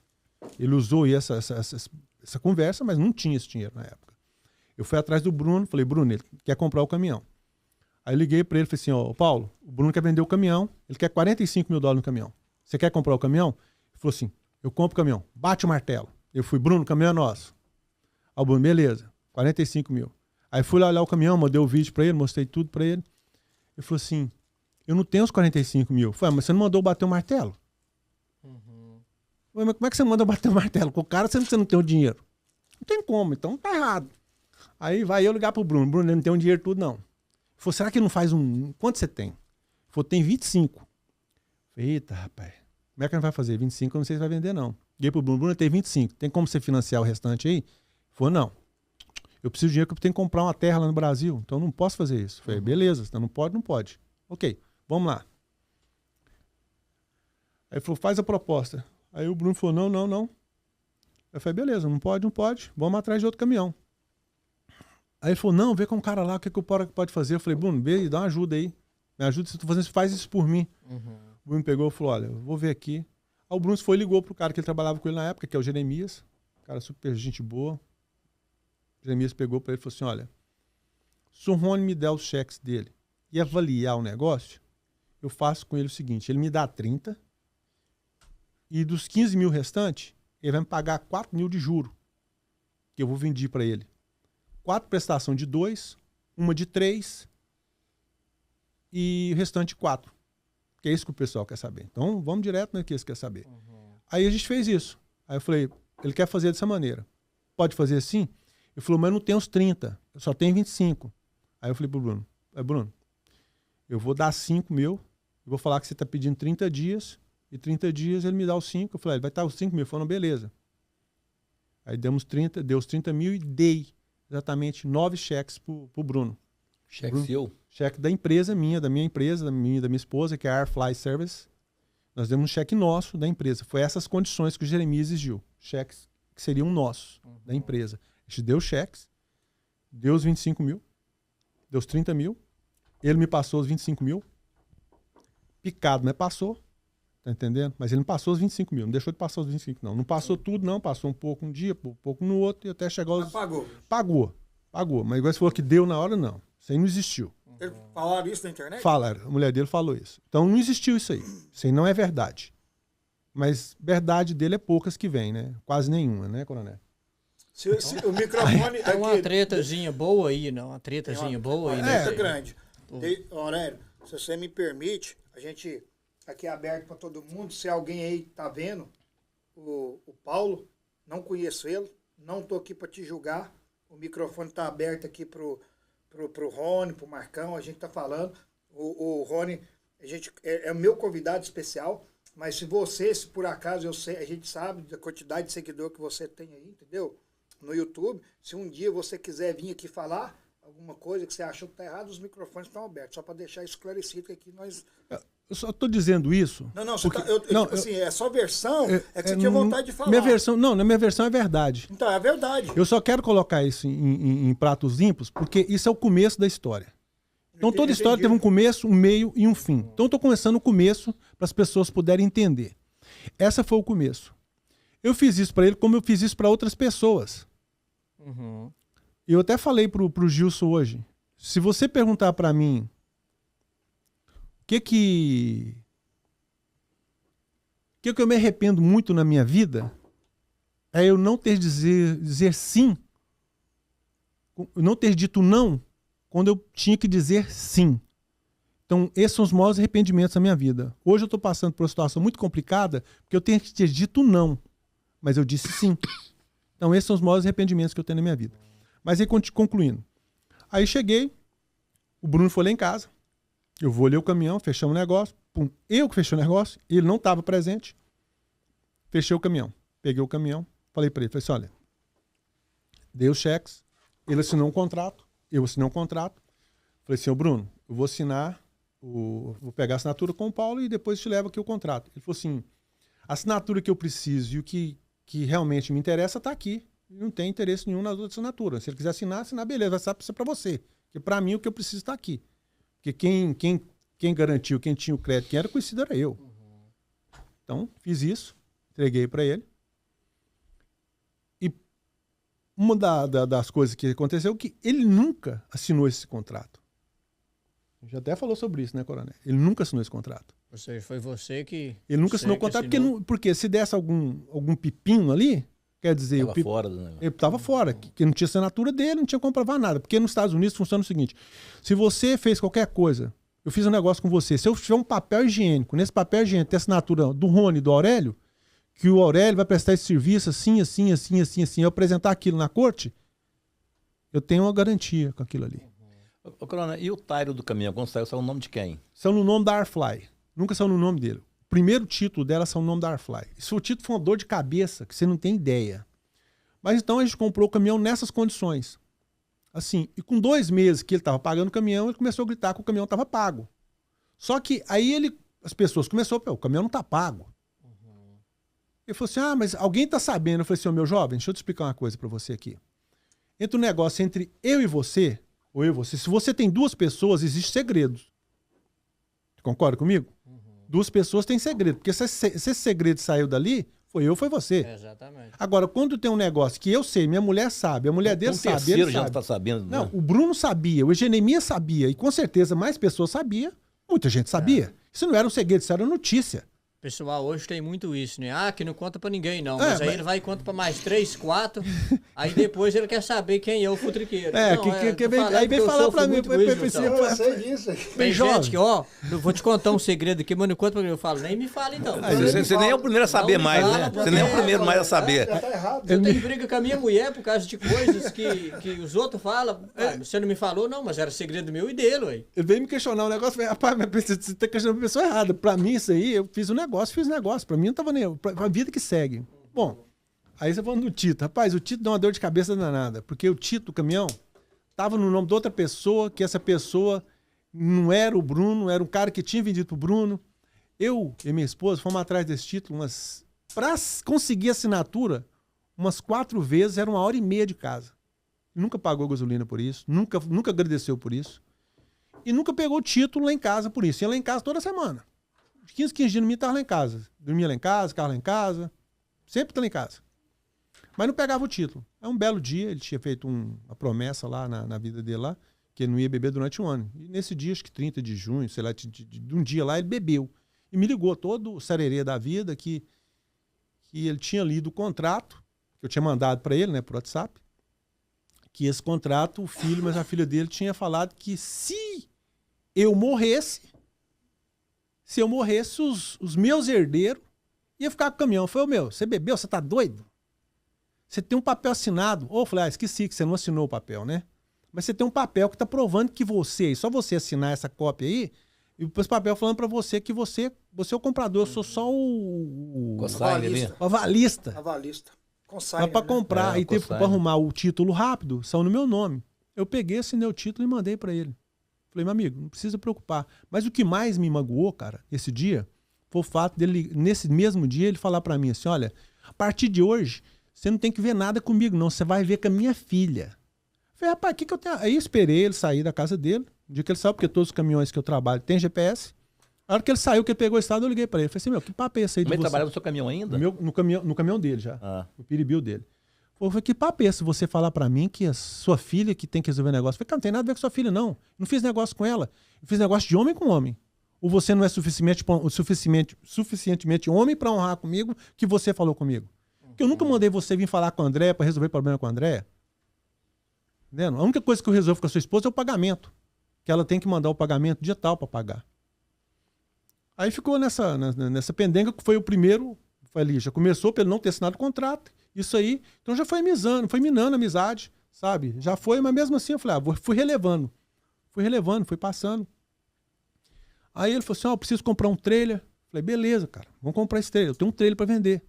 Ele usou essa conversa, mas não tinha esse dinheiro na época. Eu fui atrás do Bruno, falei, Bruno, ele quer comprar o caminhão. Aí liguei para ele e falei assim, ó, Paulo, o Bruno quer vender o caminhão, ele quer $45 mil no caminhão. Você quer comprar o caminhão? Ele falou assim, eu compro o caminhão, bate o martelo. Eu fui, Bruno, o caminhão é nosso. Aí o Bruno, beleza, 45 mil. Aí fui lá olhar o caminhão, mandei o vídeo para ele, mostrei tudo para ele. Ele falou assim, eu não tenho os 45 mil. Eu falei, mas você não mandou bater o martelo? Falei, mas como é que você manda bater o martelo? Com o cara você não tem o dinheiro. Não tem como, então tá errado. Aí vai eu ligar pro Bruno. Bruno, ele não tem um dinheiro tudo, não. Ele falou, será que ele não faz um... Quanto você tem? Ele falou, tem 25. Eu falei, eita, rapaz. Como é que ele vai fazer? 25 eu não sei se vai vender, não. Liguei pro Bruno, Bruno, tem 25. Tem como você financiar o restante aí? Ele falou, não. Eu preciso de dinheiro que eu tenho que comprar uma terra lá no Brasil, então eu não posso fazer isso. Eu falei, beleza, você não pode, não pode. Ok, vamos lá. Aí ele falou, faz a proposta. Aí o Bruno falou, não. Eu falei, beleza, não pode, vamos atrás de outro caminhão. Aí ele falou, não, vê com o cara lá, o que o Pora pode fazer. Eu falei, Bruno, vê, dá uma ajuda aí. Me ajuda, se tu fazendo isso, faz isso por mim. O Bruno pegou e falou, olha, eu vou ver aqui. Aí o Bruno foi e ligou pro cara que ele trabalhava com ele na época, que é o Jeremias. Cara super gente boa. O Jeremias pegou para ele e falou assim, olha, se o Rony me der os cheques dele e avaliar o negócio, eu faço com ele o seguinte, ele me dá 30 e dos 15 mil restantes, ele vai me pagar 4 mil de juro, que eu vou vender para ele. 4 prestações de 2, uma de 3 e o restante 4. Que é isso que o pessoal quer saber. Então, vamos direto no que eles querem saber. Aí a gente fez isso. Aí eu falei, ele quer fazer dessa maneira. Pode fazer assim? Ele falou, mas eu não tenho os 30, eu só tenho 25. Aí eu falei pro Bruno, Bruno, eu vou dar 5 mil, eu vou falar que você está pedindo 30 dias, e 30 dias ele me dá os 5. Eu falei, ele vai estar os 5 mil. Ele falou, beleza. Aí deu os 30 mil e dei exatamente 9 cheques pro Bruno. Cheque seu? Cheque da empresa minha, da minha empresa, da minha esposa, que é a Airfly Service. Nós demos um cheque nosso da empresa. Foi essas condições que o Jeremias exigiu. Cheques que seriam nossos, da empresa. A gente deu cheques, deu os 25 mil, deu os 30 mil, ele me passou os 25 mil, picado, mas passou, tá entendendo? Mas ele não passou os 25 mil, não deixou de passar os 25 não. Não passou tudo não, passou um pouco um dia, um pouco no outro e até chegar aos... Pagou. Pagou, mas igual você falou que deu na hora, não. Isso aí não existiu. Falaram isso na internet? Falaram, a mulher dele falou isso. Então não existiu isso aí. Isso aí não é verdade. Mas verdade dele é poucas que vem, né? Quase nenhuma, né, Coronel? Se o microfone... Tem uma tretazinha boa aí, não? Uma tretazinha boa aí, né? É grande. Aurélio, se você me permite, a gente aqui é aberto para todo mundo. Se alguém aí tá vendo o Paulo, não conheço ele, não tô aqui para te julgar. O microfone tá aberto aqui pro Rony, pro Marcão, a gente tá falando. O Rony, é o meu convidado especial, mas se por acaso a gente sabe da quantidade de seguidor que você tem aí, entendeu? No YouTube, se um dia você quiser vir aqui falar, alguma coisa que você achou que está errado, os microfones estão abertos. Só para deixar esclarecido que aqui nós... Eu só estou dizendo isso... Não, porque, assim, é só versão, que você tinha vontade de falar. Na minha versão é verdade. Então, é verdade. Eu só quero colocar isso em pratos limpos, porque isso é o começo da história. Então toda história teve um começo, um meio e um fim. Então eu estou começando o começo para as pessoas poderem entender. Essa foi o começo. Eu fiz isso para ele como eu fiz isso para outras pessoas. Uhum. Eu até falei pro Gilson hoje. Se você perguntar para mim o que eu me arrependo muito na minha vida, é eu não ter dizer sim, não ter dito não quando eu tinha que dizer sim. Então, esses são os maiores arrependimentos da minha vida. Hoje eu estou passando por uma situação muito complicada, porque eu tenho que ter dito não, mas eu disse sim. Então, esses são os maiores arrependimentos que eu tenho na minha vida. Mas aí, concluindo. Aí cheguei, o Bruno foi lá em casa, eu vou ler o caminhão, fechamos o negócio, pum, eu que fechei o negócio, ele não estava presente, fechei o caminhão, peguei o caminhão, falei para ele, falei assim, olha, dei os cheques, ele assinou um contrato, eu assinei um contrato. Falei assim, ô Bruno, eu vou assinar, vou pegar a assinatura com o Paulo e depois te levo aqui o contrato. Ele falou assim, a assinatura que eu preciso e o que realmente me interessa está aqui. Não tem interesse nenhum nas outras assinaturas. Se ele quiser assinar, beleza, vai ser para você. Porque para mim o que eu preciso está aqui. Porque quem garantiu, quem tinha o crédito, quem era conhecido era eu. Então, fiz isso, entreguei para ele. Uma das coisas que aconteceu é que ele nunca assinou esse contrato. A gente até falou sobre isso, né, Coronel? Ele nunca assinou esse contrato. Ou seja, foi você que... Ele nunca assinou o contrato porque se desse algum pepino ali, quer dizer... Estava fora do negócio. Ele estava fora, que não tinha assinatura dele, não tinha como provar nada. Porque nos Estados Unidos funciona o seguinte, se você fez qualquer coisa, eu fiz um negócio com você, se eu tiver um papel higiênico, nesse papel higiênico tem a assinatura do Rony e do Aurélio, que o Aurélio vai prestar esse serviço assim, eu apresentar aquilo na corte, eu tenho uma garantia com aquilo ali. Ô, Coronel, e o Tyro do caminhão, quando saiu o nome de quem? São no nome da Airfly. Nunca são no nome dele. O primeiro título dela são no nome da Airfly. Isso o título foi uma dor de cabeça, que você não tem ideia. Mas então a gente comprou o caminhão nessas condições. Assim, e com 2 meses que ele estava pagando o caminhão, ele começou a gritar que o caminhão estava pago. Só que aí as pessoas começaram, o caminhão não está pago. Ele falou assim, mas alguém tá sabendo. Eu falei assim, meu jovem, deixa eu te explicar uma coisa pra você aqui. Entre o negócio entre eu e você, ou eu e você, se você tem 2 pessoas, existe segredo. Concorda comigo? 2 pessoas têm segredo. Porque se esse segredo saiu dali, foi eu, foi você. Exatamente. Agora, quando tem um negócio que eu sei, minha mulher sabe, a mulher dele sabe, terceiro ele já sabe. tá sabendo. Não, né? o Bruno sabia, o Egenemia sabia, e com certeza mais pessoas sabiam, muita gente sabia. Isso não era um segredo, isso era notícia. O pessoal hoje tem muito isso, né? Que não conta pra ninguém, não. Mas aí ele vai e conta pra mais 3, 4. Aí depois ele quer saber quem é o futriqueiro. Aí vem falar pra mim. Eu sei disso. Tem gente que, eu vou te contar um segredo aqui, mas não conta pra mim. Eu falo, nem me fala então. Você nem é o primeiro a saber mais, né? Você nem é o primeiro mais a saber. Já tá errado. Eu tenho briga com a minha mulher por causa de coisas que os outros falam. Você não me falou, não, mas era segredo meu e dele, ué. Ele veio me questionar um negócio, rapaz, mas você tá questionando a pessoa errada. Pra mim, isso aí, eu fiz um negócio. Pra mim não tava nem... Pra vida que segue. Bom, aí você falando do Tito. Rapaz, o Tito deu uma dor de cabeça danada. Porque o Tito, o caminhão, tava no nome de outra pessoa, que essa pessoa não era o Bruno, era um cara que tinha vendido pro Bruno. Eu e minha esposa fomos atrás desse título, pra conseguir assinatura, umas 4 vezes, era 1h30 de casa. Nunca pagou gasolina por isso, nunca agradeceu por isso. E nunca pegou o título lá em casa por isso. Ia lá em casa toda semana. De 15 dias no mim, tava lá em casa. Dormia lá em casa, ficava lá em casa. Sempre tá lá em casa. Mas não pegava o título. Aí um belo dia, ele tinha feito uma promessa lá na vida dele lá, que ele não ia beber durante 1 ano. E nesse dia, acho que 30 de junho, sei lá, de um dia lá, ele bebeu. E me ligou todo o sarerê da vida que ele tinha lido o contrato, que eu tinha mandado para ele, né, por WhatsApp, que esse contrato, o filho, mas a filha dele tinha falado que se eu morresse, os meus herdeiros iam ficar com o caminhão. Eu falei, você bebeu? Você tá doido? Você tem um papel assinado. Eu falei, esqueci que você não assinou o papel, né? Mas você tem um papel que tá provando que só você assinar essa cópia aí, e esse papel falando para você que você é o comprador, eu sou só o avalista. Avalista. Mas para comprar e ter para arrumar o título rápido, são no meu nome. Eu peguei, assinei o título e mandei para ele. Falei, meu amigo, não precisa preocupar. Mas o que mais me magoou, cara, esse dia, foi o fato dele, nesse mesmo dia, ele falar para mim assim, olha, a partir de hoje, você não tem que ver nada comigo, não. Você vai ver com a minha filha. Eu falei, rapaz, o que eu tenho? Aí eu esperei ele sair da casa dele. No dia que ele saiu, porque todos os caminhões que eu trabalho têm GPS. A hora que ele saiu, que ele pegou o estado, eu liguei para ele. Falei assim, meu, que papo é esse aí de você? Ele trabalhava no seu caminhão ainda? No caminhão dele já. Ah. No piribio dele. Eu falei, que papo é esse você falar para mim que a sua filha que tem que resolver negócio? Eu falei, cara, não tem nada a ver com sua filha, não. Eu não fiz negócio com ela. Eu fiz negócio de homem com homem. Ou você não é suficientemente homem para honrar comigo que você falou comigo? Porque eu nunca mandei você vir falar com a Andréia para resolver problema com a Andréia. Entendeu? A única coisa que eu resolvo com a sua esposa é o pagamento. Que ela tem que mandar o pagamento dia tal para pagar. Aí ficou nessa pendenga que foi o primeiro. Ali, já começou pelo não ter assinado o contrato. Isso aí. Então já foi minando a amizade, sabe? Já foi, mas mesmo assim eu falei, fui relevando. Fui passando. Aí ele falou assim, eu preciso comprar um trailer. Falei, beleza, cara, vamos comprar esse trailer. Eu tenho um trailer para vender.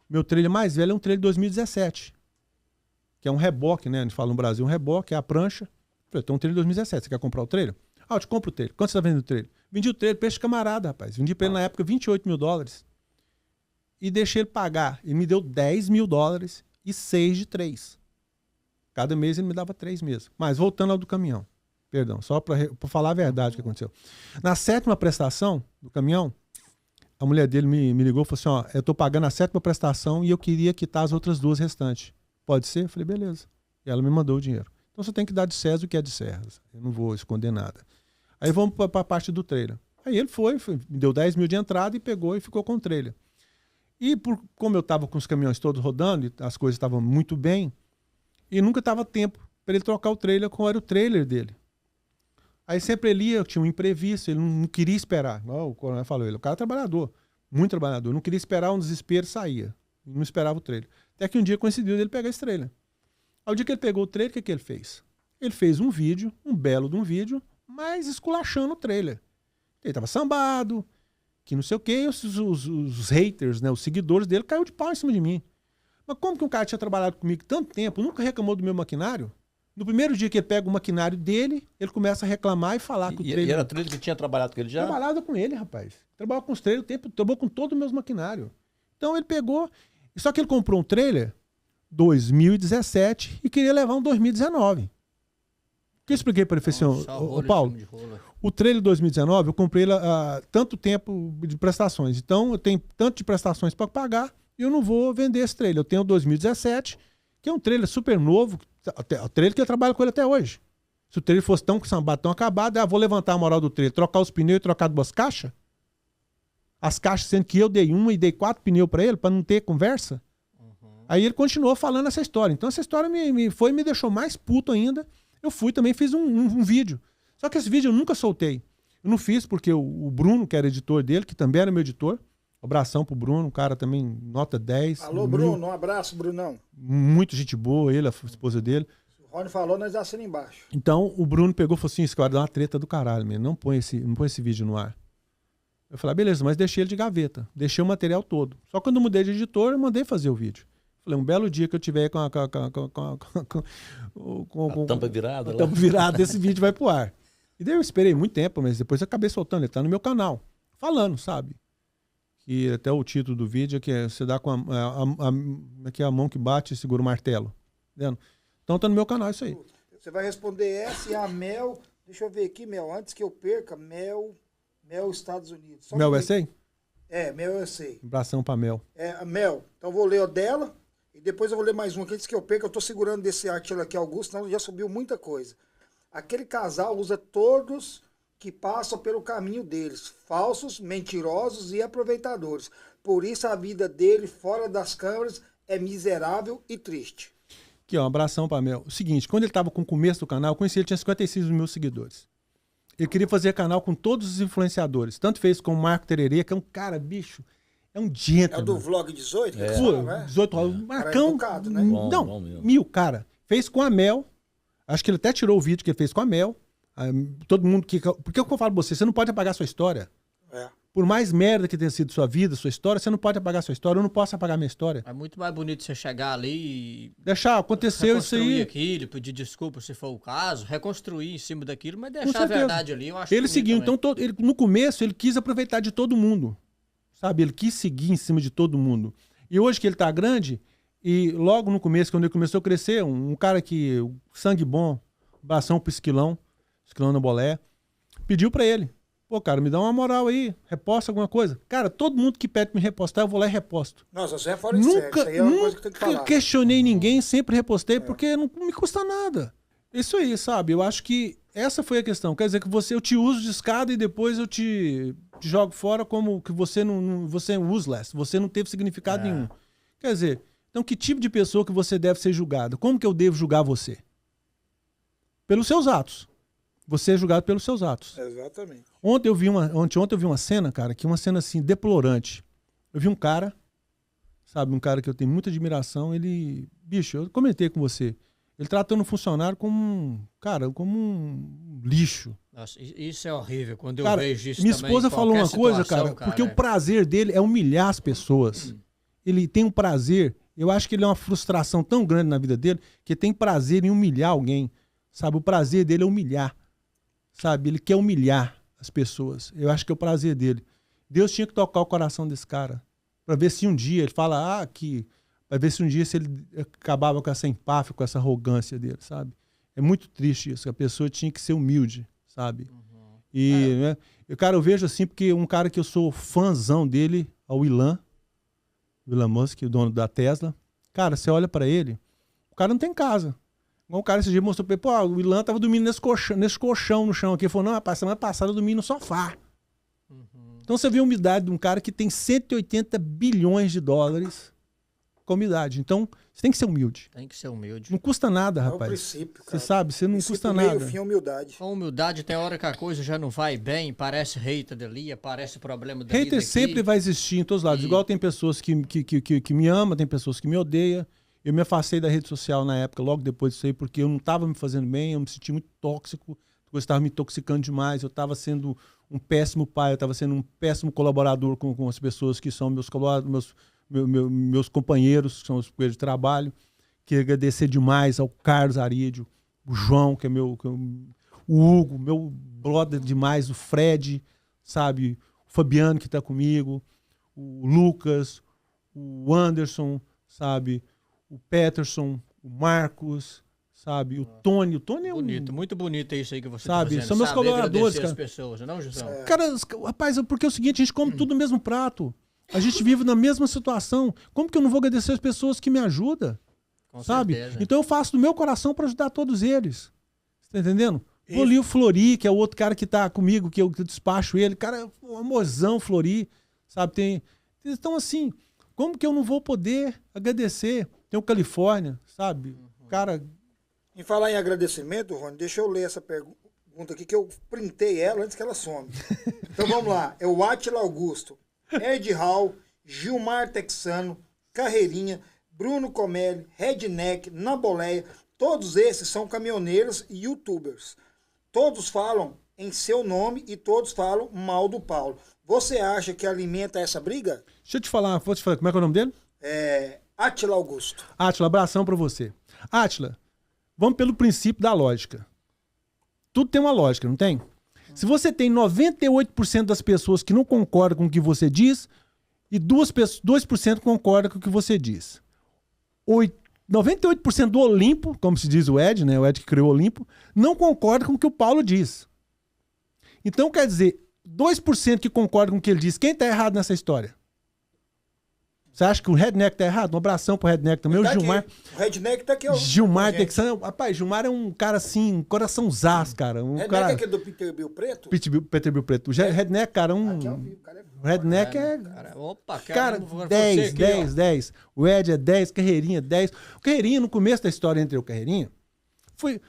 Meu trailer mais velho é um trailer de 2017. Que é um reboque, né? A gente fala no Brasil, um reboque, é a prancha. Falei, eu tenho um trailer de 2017, você quer comprar o trailer? Eu te compro o trailer. Quanto você tá vendendo o trailer? Vendi o trailer, peixe camarada, rapaz. Vendi pra ele na época $28 mil. E deixei ele pagar. Ele me deu $10 mil e 6 de 3. Cada mês ele me dava 3 meses. Mas voltando ao do caminhão. Perdão, só para falar a verdade que aconteceu. Na 7ª prestação do caminhão, a mulher dele me ligou e falou assim, ó, eu tô pagando a 7ª prestação e eu queria quitar as outras 2 restantes. Pode ser? Eu falei, beleza. E ela me mandou o dinheiro. Então você tem que dar de César o que é de César. Eu não vou esconder nada. Aí vamos para a parte do trailer. Aí ele foi, me deu 10 mil de entrada e pegou e ficou com o trailer. E como eu estava com os caminhões todos rodando, e as coisas estavam muito bem, e nunca estava tempo para ele trocar o trailer qual era o trailer dele. Aí sempre ele ia, tinha um imprevisto, ele não queria esperar. O coronel falou, o cara é trabalhador, muito trabalhador, não queria esperar, um desespero, saía. Não esperava o trailer. Até que um dia coincidiu dele pegar esse trailer. Ao dia que ele pegou o trailer, o que ele fez? Ele fez um vídeo, um belo de um vídeo, mas esculachando o trailer. Ele estava sambado, que não sei o quê, os haters, né, os seguidores dele, caiu de pau em cima de mim. Mas como que um cara tinha trabalhado comigo tanto tempo, nunca reclamou do meu maquinário? No primeiro dia que ele pega o maquinário dele, ele começa a reclamar e falar que o trailer... E era trailer que tinha trabalhado com ele já? Trabalhado com ele, rapaz. Trabalhava com os trailers o tempo, trabalhou com todos os meus maquinários. Então ele pegou... Só que ele comprou um trailer 2017 e queria levar um 2019. O que eu expliquei para ele? Falei assim, Paulo, o trailer 2019 eu comprei ele há tanto tempo de prestações. Então eu tenho tanto de prestações para pagar e eu não vou vender esse trailer. Eu tenho o 2017, que é um trailer super novo, o trailer que eu trabalho com ele até hoje. Se o trailer fosse tão sambado, tão acabado, vou levantar a moral do trailer, trocar os pneus e trocar 2 caixas? As caixas, sendo que eu dei uma e dei 4 pneus para ele, para não ter conversa. Aí ele continuou falando essa história. Então essa história me deixou mais puto ainda. Eu fui também, fiz um vídeo. Só que esse vídeo eu nunca soltei. Eu não fiz porque o Bruno, que era editor dele, que também era meu editor, abração pro Bruno, um cara também, nota 10. Alô, Bruno, um abraço, Brunão. Muito gente boa, ele, a esposa dele. O Rony falou, nós assinamos embaixo. Então o Bruno pegou e falou assim, esse cara dá uma treta do caralho, mesmo. Não põe esse vídeo no ar. Eu falei, beleza, mas deixei ele de gaveta. Deixei o material todo. Só quando eu mudei de editor, eu mandei fazer o vídeo. Falei, um belo dia que eu tiver com a tampa virada, tampa virada, esse vídeo vai pro ar. E daí eu esperei muito tempo, mas depois eu acabei soltando. Ele tá no meu canal, falando, sabe? Que até o título do vídeo é que você dá com a mão que bate e segura o martelo. Entendeu? Então tá no meu canal isso aí. Você vai responder essa e a Mel. Deixa eu ver aqui, Mel. Antes que eu perca, Mel Estados Unidos. Só Mel USA? É, Mel USA. Abração pra Mel. É, a Mel. Então eu vou ler o dela e depois eu vou ler mais um aqui. Antes que eu perca, eu tô segurando desse artigo aqui, Augusto, senão já subiu muita coisa. Aquele casal usa todos que passam pelo caminho deles, falsos, mentirosos e aproveitadores. Por isso a vida dele fora das câmeras é miserável e triste. Aqui, ó, um abração pra Mel. O seguinte, quando ele tava com o começo do canal, eu conheci ele, tinha 56 mil seguidores. Ele queria fazer canal com todos os influenciadores. Tanto fez com o Marco Tererê, que é um cara, bicho, é um gentleman. É o do Vlog 18? É. Pô, 18 horas. Marcão, educado, né? Não, bom 1000, cara. Fez com a Mel. Acho que ele até tirou o vídeo que ele fez com a Mel. Todo mundo que... Por que eu falo pra você? Você não pode apagar a sua história. É. por mais merda que tenha sido sua vida, sua história, você não pode apagar sua história, eu não posso apagar minha história. É muito mais bonito você chegar ali e... Deixar, aconteceu isso aí. Reconstruir aquilo, pedir desculpa se for o caso, reconstruir em cima daquilo, mas deixar a verdade ali, eu acho ele seguiu, então, no começo, ele quis aproveitar de todo mundo, sabe? Ele quis seguir em cima de todo mundo. E hoje que ele tá grande, e logo no começo, quando ele começou a crescer, um cara que, sangue bom, bração pro esquilão na bolé, pediu pra ele. Pô, cara, me dá uma moral aí, reposta alguma coisa. Cara, todo mundo que pede me repostar, eu vou lá e reposto. Nossa, você é fora de série, isso aí é uma coisa que tem que falar. Nunca questionei ninguém, sempre repostei, porque não me custa nada. Isso aí, sabe? Eu acho que essa foi a questão. Quer dizer que eu te uso de escada e depois eu te jogo fora como que você você é useless, você não teve significado nenhum. Quer dizer, então que tipo de pessoa que você deve ser julgado? Como que eu devo julgar você? Pelos seus atos. Você é julgado pelos seus atos. Exatamente. Ontem eu vi uma cena, cara, que uma cena assim, deplorante. Eu vi um cara, sabe, um cara que eu tenho muita admiração, ele... Bicho, eu comentei com você. Ele tratando um funcionário como um lixo. Nossa, isso é horrível, quando cara, eu vejo isso minha também, esposa falou uma coisa, situação, cara, porque o prazer dele é humilhar as pessoas. Ele tem um prazer, eu acho que ele é uma frustração tão grande na vida dele, que ele tem prazer em humilhar alguém, sabe? O prazer dele é humilhar. Sabe, ele quer humilhar as pessoas. Eu acho que é o prazer dele. Deus tinha que tocar o coração desse cara. Pra ver se um dia, ele fala, pra ver se um dia se ele acabava com essa empáfia, com essa arrogância dele, sabe? É muito triste isso. A pessoa tinha que ser humilde, sabe? E, né, eu vejo assim, porque um cara que eu sou fãzão dele, é o Elon Musk, o dono da Tesla. Cara, você olha pra ele, o cara não tem casa. O cara esse dia mostrou pra ele, pô, o Ilan tava dormindo nesse colchão no chão aqui. Ele falou, não, rapaz, semana passada eu dormi no sofá. Então você vê a umidade de um cara que tem 180 bilhões de dólares com umidade. Então, você tem que ser humilde. Tem que ser humilde. Não custa nada, rapaz. É o princípio, cara. Você sabe, você não custa nada. Meio fim, humildade. Com humildade, tem hora que a coisa já não vai bem, parece hater dali, aparece problema dali. Hater sempre vai existir em todos os lados. Igual tem pessoas que me amam, tem pessoas que me odeiam. Eu me afastei da rede social na época, logo depois disso aí, porque eu não estava me fazendo bem, eu me senti muito tóxico, eu estava me intoxicando demais, eu estava sendo um péssimo pai, eu estava sendo um péssimo colaborador com as pessoas que são meus colaboradores, meus companheiros, que são os companheiros de trabalho. Queria agradecer demais ao Carlos Arídio, o João, o Hugo, meu brother demais, o Fred, sabe, o Fabiano que está comigo, o Lucas, o Anderson, sabe, o Peterson, o Marcos, sabe, o Tony. O Tony é bonito, muito bonito isso aí que você sabe, tá fazendo. São meus colaboradores, cara. As pessoas, não, Jusão? Cara, rapaz, porque é o seguinte, a gente come tudo no mesmo prato. A gente vive na mesma situação. Como que eu não vou agradecer as pessoas que me ajudam? Com sabe? certeza. Então eu faço do meu coração para ajudar todos eles. Você tá entendendo? Vou ali o Flori, que é o outro cara que tá comigo, que eu despacho ele. Cara, um amorzão, Flori, sabe? Então, assim, como que eu não vou poder agradecer? Tem o Califórnia, sabe? Cara... Em falar em agradecimento, Rony, deixa eu ler essa pergunta aqui, que eu printei ela antes que ela some. Então vamos lá. É o Átila Augusto, Ed Hall, Gilmar Texano, Carreirinha, Bruno Comelli, Redneck, Naboleia. Todos esses são caminhoneiros e youtubers. Todos falam em seu nome e todos falam mal do Paulo. Você acha que alimenta essa briga? Deixa eu te falar, como é que é o nome dele? Átila Augusto. Átila, abração pra você. Átila, vamos pelo princípio da lógica. Tudo tem uma lógica, não tem? Se você tem 98% das pessoas que não concordam com o que você diz e 2% concordam com o que você diz. 98% do Olimpo, como se diz o Ed, né? O Ed que criou o Olimpo, não concorda com o que o Paulo diz. Então, quer dizer, 2% que concordam com o que ele diz, quem está errado nessa história? Você acha que o Redneck tá errado? Um abração pro Redneck também. Tá o Gilmar. Aqui. O Redneck tá aqui. Gilmar Texano. Rapaz, Gilmar é um cara assim, um coraçãozaço, cara. Redneck cara... é aquele do Peterbilt Preto? Peterbilt Preto. O Redneck, cara, O Redneck é... Cara, 10. O Ed é 10, Carreirinha 10. O Carreirinha, no começo da história entre o Carreirinha, foi...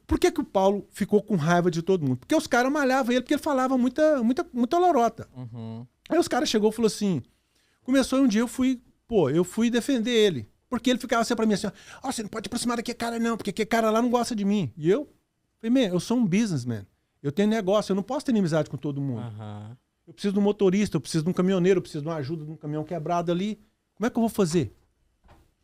Por que o Paulo ficou com raiva de todo mundo? Porque os caras malhavam ele, porque ele falava muita lorota. Uhum. Aí os caras chegou e falou assim... Começou um dia, eu fui defender ele. Porque ele ficava assim pra mim assim, você não pode aproximar daquele cara não, porque aquele cara lá não gosta de mim. E eu falei, eu sou um businessman. Eu tenho negócio, eu não posso ter inimizade com todo mundo. Uhum. Eu preciso de um motorista, eu preciso de um caminhoneiro, eu preciso de uma ajuda de um caminhão quebrado ali. Como é que eu vou fazer?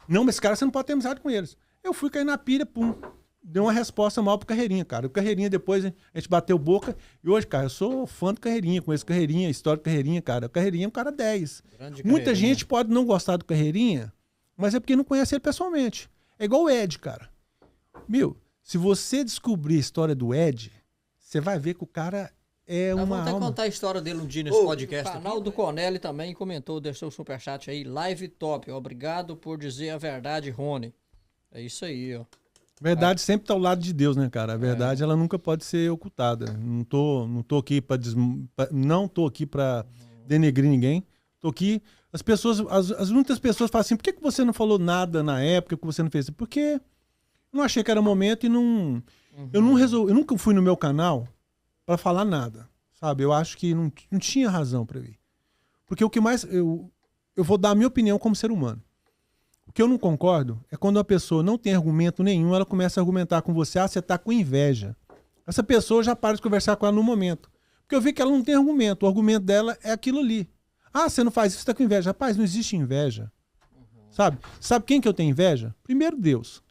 Não, mas esse cara você não pode ter amizade com eles. Eu fui cair na pilha, pum. Deu uma resposta mal pro Carreirinha, cara. O Carreirinha depois a gente bateu boca. E hoje, cara, eu sou fã do Carreirinha, conheço o Carreirinha, a história do Carreirinha, cara. O Carreirinha é um cara 10. Muita gente pode não gostar do Carreirinha, mas é porque não conhece ele pessoalmente. É igual o Ed, cara. Meu, se você descobrir a história do Ed, você vai ver que o cara é uma Vamos até alma. contar a história dele um dia nesse podcast. O canal do Cornélio também comentou, deixou o superchat aí. Live top. Obrigado por dizer a verdade, Rony. É isso aí, ó. Verdade sempre tá ao lado de Deus, né, cara? A verdade, ela nunca pode ser ocultada. Não tô aqui não tô aqui para denegrir ninguém. Tô aqui. As pessoas, muitas pessoas falam assim: por que você não falou nada na época que você não fez? Porque eu não achei que era momento e não. Eu nunca fui no meu canal para falar nada, sabe? Eu acho que não tinha razão para vir. Porque o que mais eu vou dar a minha opinião como ser humano. O que eu não concordo é quando a pessoa não tem argumento nenhum, ela começa a argumentar com você, você tá com inveja. Essa pessoa já para de conversar com ela no momento. Porque eu vi que ela não tem argumento. O argumento dela é aquilo ali. Você não faz isso, você tá com inveja. Rapaz, não existe inveja. Sabe? Sabe quem que eu tenho inveja? Primeiro, Deus.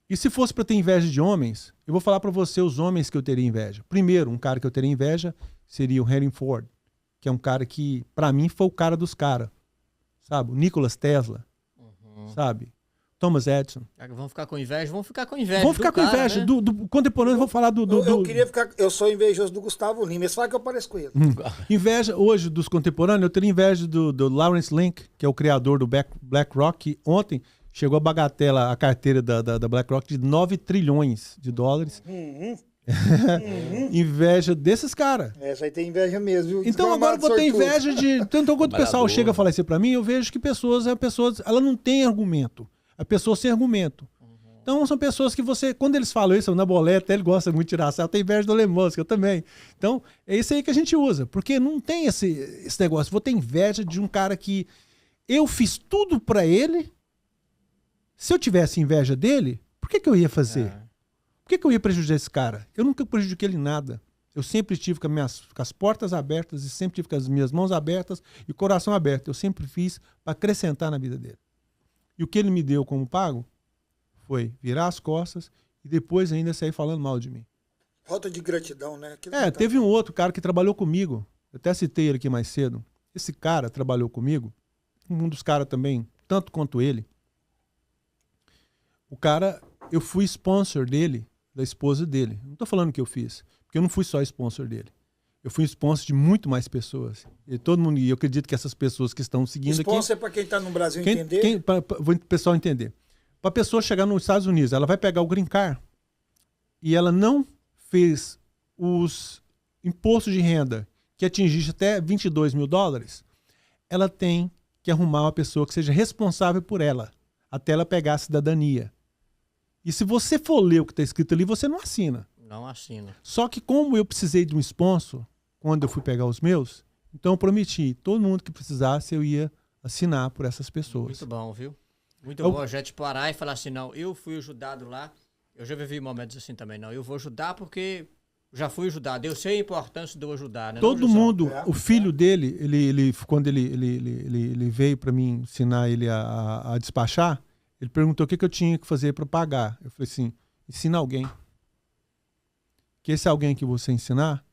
E se fosse para ter inveja de homens, eu vou falar para você os homens que eu teria inveja. Primeiro, um cara que eu teria inveja seria o Henry Ford, que é um cara que, para mim, foi o cara dos caras. Sabe? O Nikola Tesla. Sabe? Thomas Edison. Vamos ficar com inveja? Vamos ficar com inveja. Vamos ficar com inveja. Né? Do contemporâneo, vou falar do. Eu sou invejoso do Gustavo Lima. Eles falam que eu pareço com ele. Inveja hoje dos contemporâneos, eu teria inveja do Lawrence Link, que é o criador do BlackRock, que ontem chegou a bagatela, a carteira da BlackRock de 9 trilhões de dólares. Inveja desses caras. Essa aí tem inveja mesmo. Então agora eu vou ter inveja de. Então quando o pessoal chega a falar isso pra mim, eu vejo que pessoas, ela não tem argumento. A pessoa sem argumento. Então são pessoas que você, quando eles falam isso, na boleta, ele gosta muito de tirar sarro, tem inveja do Lemosca, eu também. Então é isso aí que a gente usa, porque não tem esse negócio. Vou ter inveja de um cara que eu fiz tudo pra ele. Se eu tivesse inveja dele, por que eu ia fazer? Por que eu ia prejudicar esse cara? Eu nunca prejudiquei ele em nada. Eu sempre estive com as portas abertas e sempre tive com as minhas mãos abertas e o coração aberto. Eu sempre fiz para acrescentar na vida dele. E o que ele me deu como pago foi virar as costas e depois ainda sair falando mal de mim. Falta de gratidão, né? Teve um outro cara que trabalhou comigo. Eu até citei ele aqui mais cedo. Esse cara trabalhou comigo. Um dos caras também, tanto quanto ele. O cara, eu fui sponsor dele, da esposa dele. Não tô falando que eu fiz, porque eu não fui só sponsor dele. Eu fui sponsor de muito mais pessoas. E todo mundo, e eu acredito que essas pessoas que estão seguindo sponsor aqui... Sponsor é para quem está no Brasil entender? Para o pessoal entender. Para a pessoa chegar nos Estados Unidos, ela vai pegar o Green Card e ela não fez os impostos de renda que atingisse até 22 mil dólares, ela tem que arrumar uma pessoa que seja responsável por ela, até ela pegar a cidadania. E se você for ler o que está escrito ali, você não assina. Não assina. Só que como eu precisei de um sponsor, quando eu fui pegar os meus, então eu prometi, todo mundo que precisasse, eu ia assinar por essas pessoas. Muito bom, viu? Muito bom a gente parar e falar assim, não, eu fui ajudado lá, eu já vivi momentos assim também, não, eu vou ajudar porque já fui ajudado, eu sei a importância de eu ajudar, né? Todo mundo, o filho dele, quando ele veio para mim ensinar ele a despachar, ele perguntou o que eu tinha que fazer para pagar. Eu falei assim, ensina alguém. Que esse alguém que você ensinar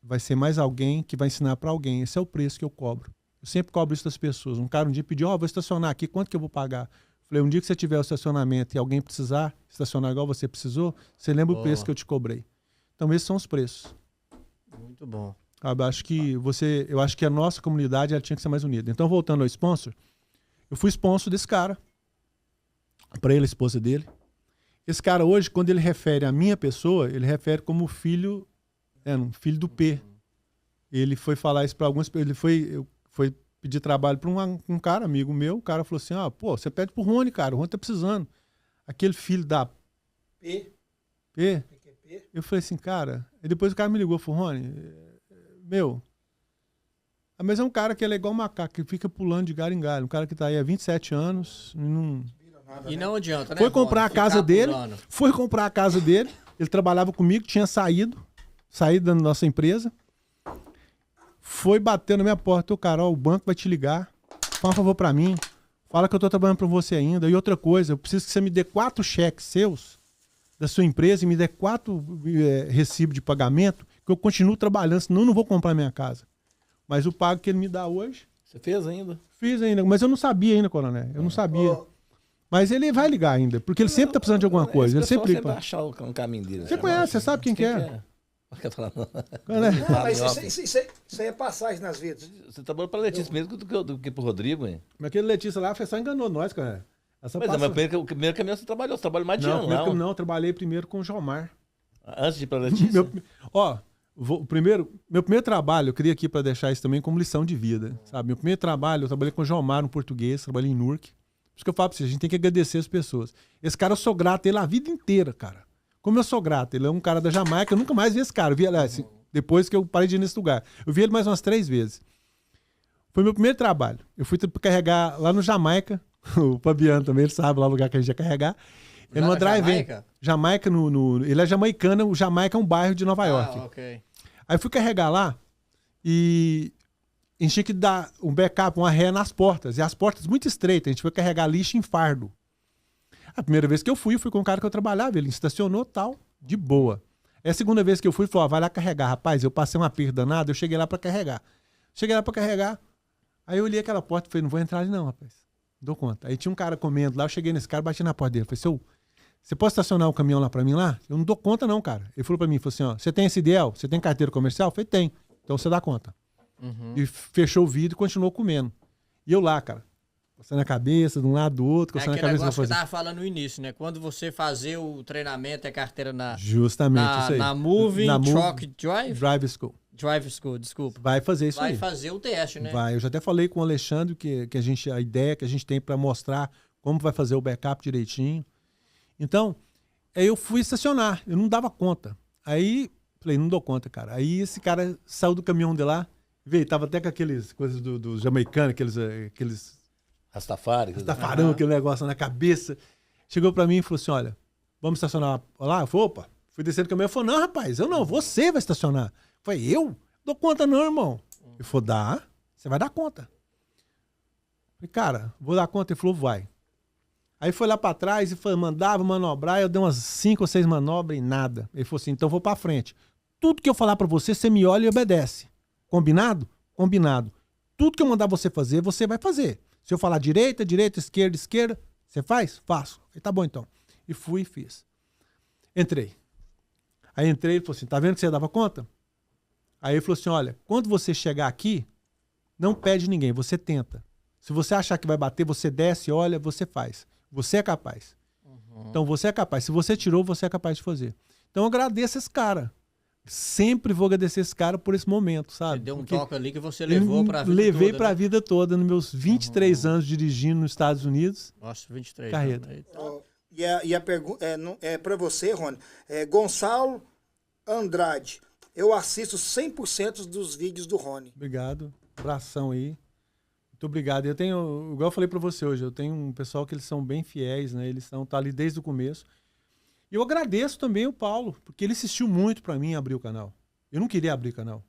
vai ser mais alguém que vai ensinar para alguém. Esse é o preço que eu cobro. Eu sempre cobro isso das pessoas. Um cara um dia pediu, vou estacionar aqui, quanto que eu vou pagar? Eu falei, um dia que você tiver o estacionamento e alguém precisar estacionar igual você precisou, você lembra o preço que eu te cobrei. Então esses são os preços. Muito bom. Eu acho que a nossa comunidade ela tinha que ser mais unida. Então voltando ao sponsor, eu fui sponsor desse cara, para ele, a esposa dele. Esse cara hoje, quando ele refere a minha pessoa, ele refere como filho do P. Ele foi falar isso para algumas pessoas, ele foi pedir trabalho para um cara, amigo meu, o cara falou assim, você pede pro Rony, cara, o Rony tá precisando. Aquele filho da... P? Eu falei assim, cara... E depois o cara me ligou, falou, Rony, mas é um cara que é igual um macaco, que fica pulando de galho em galho. Um cara que tá aí há 27 anos e não adianta, né? Foi comprar a casa dele, ele trabalhava comigo, tinha saído da nossa empresa. foi bater na minha porta. Ô, cara, ó, o banco vai te ligar. Fala um favor pra mim. Fala que eu tô trabalhando pra você ainda. E outra coisa, eu preciso que você me dê 4 cheques seus da sua empresa e me dê 4 recibos de pagamento, que eu continuo trabalhando, senão eu não vou comprar minha casa. Mas o pago que ele me dá hoje... Você fez ainda? Fiz ainda, mas eu não sabia ainda, coronel. Eu não sabia. Mas ele vai ligar ainda, porque ele sempre tá precisando de alguma coisa. Ele sempre liga. Vai achar um caminho dele. Você conhece, você sabe quem que é. Não quer falar, não. Mas isso aí é passagem nas vidas. Você trabalhou pra Letícia mesmo do que pro Rodrigo, hein? Mas aquele Letícia lá só enganou nós, cara. Mas o primeiro caminhão você trabalhou. Você trabalhou mais de ano, não? Não, eu trabalhei primeiro com o Jomar. Antes de ir pra Letícia? Meu primeiro trabalho, eu queria aqui para deixar isso também como lição de vida, sabe? Meu primeiro trabalho, eu trabalhei com o Jomar no português, trabalhei em Newark. Por isso que eu falo pra vocês, a gente tem que agradecer as pessoas. Esse cara, eu sou grato a ele a vida inteira, cara. Como eu sou grato, ele é um cara da Jamaica, eu nunca mais vi esse cara. Eu vi ele, assim, depois que eu parei de ir nesse lugar. Eu vi ele mais umas 3 vezes. Foi meu primeiro trabalho. Eu fui carregar lá no Jamaica, o Fabiano também, ele sabe lá o lugar que a gente ia carregar. É numa drive-in. Jamaica, ele é jamaicano, o Jamaica é um bairro de Nova York. Ok. Aí fui carregar lá e a gente tinha que dar um backup, uma ré nas portas. E as portas muito estreitas, a gente foi carregar lixo em fardo. A primeira vez que eu fui com um cara que eu trabalhava, ele estacionou tal, de boa. É a segunda vez que eu fui, ele falou, vai lá carregar. Rapaz, eu passei uma perda danada, eu cheguei lá pra carregar. Aí eu olhei aquela porta e falei, não vou entrar ali não, rapaz. Não dou conta. Aí tinha um cara comendo lá, eu cheguei nesse cara, bati na porta dele. Falei, você pode estacionar o caminhão lá pra mim lá? Eu não dou conta não, cara. Ele falou pra mim, falou assim, ó, você tem SDL? Você tem carteira comercial? Eu falei, tem. Então você dá conta. E fechou o vidro e continuou comendo. E eu lá, cara, coçando a cabeça de um lado do outro, coçando a cabeça. É aquele negócio que eu tava falando no início, né? Quando você fazer o treinamento, é carteira na... Justamente, isso aí. Na Moving Truck Drive? Drive School, desculpa. Vai fazer isso aí. Vai fazer o teste, né? Vai. Eu já até falei com o Alexandre que a ideia que a gente tem para mostrar como vai fazer o backup direitinho. Então, aí eu fui estacionar. Eu não dava conta. Aí, falei, não dou conta, cara. Aí esse cara saiu do caminhão de lá, veio, tava até com aqueles coisas do jamaicano, aqueles Rastafarão, aquele negócio na cabeça. Chegou pra mim e falou assim, olha, vamos estacionar lá? Eu falei, opa. Fui descendo do caminhão e falou, não, rapaz, eu não, você vai estacionar. Eu falei, eu? Dou conta não, irmão. Ele falou, dá, você vai dar conta. Eu falei, cara, vou dar conta. Ele falou, vai. Aí foi lá pra trás e mandava manobrar, eu dei umas 5 ou 6 manobras e nada. Ele falou assim, então vou pra frente. Tudo que eu falar pra você, você me olha e obedece. Combinado? Combinado. Tudo que eu mandar você fazer, você vai fazer. Se eu falar direita, esquerda, você faz? Faço. Ele, tá bom então. E fui e fiz. Entrei. Aí entrei, ele falou assim, tá vendo que você dava conta? Aí ele falou assim, olha, quando você chegar aqui, não pede ninguém, você tenta. Se você achar que vai bater, você desce, olha, você faz. Você é capaz. Então você é capaz. Se você tirou, você é capaz de fazer. Então eu agradeço esse cara. Sempre vou agradecer esse cara por esse momento, sabe? Você deu um toque ali que você levou pra vida Levei toda, pra vida toda, nos meus 23 anos dirigindo nos Estados Unidos. Nossa, 23 carreta. anos. E a pergunta é para você, Rony. Gonçalo Andrade. Eu assisto 100% dos vídeos do Rony. Obrigado. Abração aí. Muito obrigado. Eu tenho, igual eu falei para você hoje, eu tenho um pessoal que eles são bem fiéis, né? Eles estão ali desde o começo. E eu agradeço também o Paulo, porque ele insistiu muito para mim abrir o canal. Eu não queria abrir canal.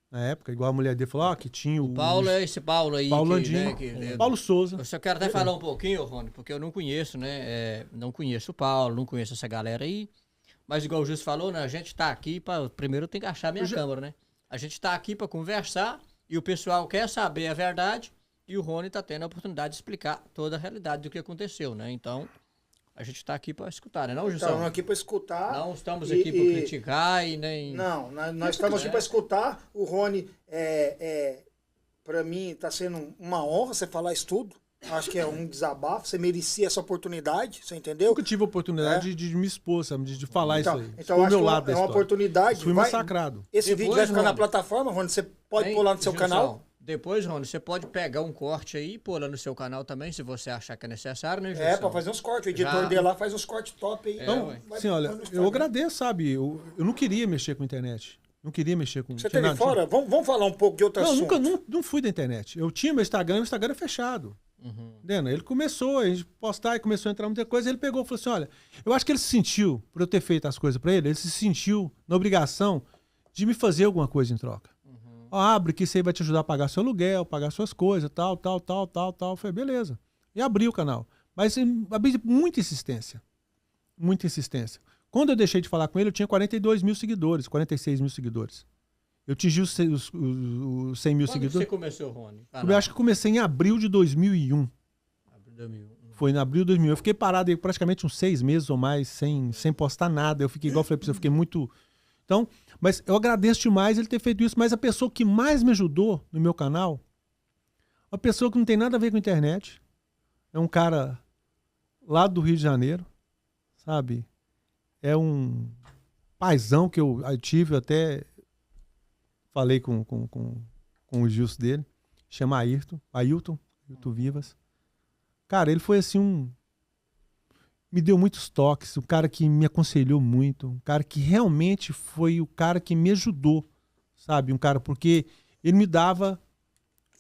Na época, igual a mulher dele falou, que tinha o... Paulo é esse Paulo aí. Paulo Andinho, Paulo Souza. Eu só quero até falar um pouquinho, Rony, porque eu não conheço, né? Não conheço o Paulo, não conheço essa galera aí. Mas igual o Justo falou, né? A gente tá aqui para... Primeiro eu tenho que achar minha câmera, né? A gente tá aqui para conversar e o pessoal quer saber a verdade e o Rony tá tendo a oportunidade de explicar toda a realidade do que aconteceu, né? Então, a gente tá aqui para escutar, né? Não, Justo? Estamos aqui para escutar. Não estamos aqui para criticar e nem... Não, nós estamos aqui para escutar. O Rony, para mim, tá sendo uma honra você falar isso tudo. Acho que é um desabafo. Você merecia essa oportunidade, você entendeu? Nunca tive a oportunidade de me expor, sabe? De falar isso aí. Então acho que é uma oportunidade. Fui massacrado. Esse vídeo vai ficar na plataforma, Rony. Você pode pôr lá no seu canal. Depois, Rony, você pode pegar um corte aí e pôr lá no seu canal também, se você achar que é necessário, né, Gilson? Pra fazer uns cortes. O editor dele lá faz uns cortes top aí. Então, assim, olha, eu agradeço, sabe? Eu não queria mexer com a internet. Não queria mexer com... Você teve fora? Vamos falar um pouco de outro assunto. Não fui da internet. Eu tinha meu Instagram era fechado. Entendeu? Ele começou, a gente postar e começou a entrar muita coisa, ele pegou e falou assim, olha, eu acho que ele se sentiu, por eu ter feito as coisas pra ele se sentiu na obrigação de me fazer alguma coisa em troca. Ó, abre que isso aí vai te ajudar a pagar seu aluguel, pagar suas coisas, tal. Eu falei, beleza. E abri o canal. Mas abri muita insistência. Muita insistência. Quando eu deixei de falar com ele, eu tinha 42 mil seguidores, 46 mil seguidores. Eu atingi os 100 mil Quando seguidores. Quando você começou, Rony? Eu acho que comecei em abril de 2001. Foi em abril de 2001. Eu fiquei parado aí praticamente uns 6 meses ou mais, sem postar nada. Eu fiquei igual eu falei pra você, eu fiquei muito... Então, mas eu agradeço demais ele ter feito isso. Mas a pessoa que mais me ajudou no meu canal, uma pessoa que não tem nada a ver com a internet, é um cara lá do Rio de Janeiro, sabe? É um paizão que eu tive, eu até falei com o Gilson dele, chama Ailton Vivas. Cara, ele foi assim me deu muitos toques, um cara que me aconselhou muito, um cara que realmente foi o cara que me ajudou, sabe? Um cara, porque ele me dava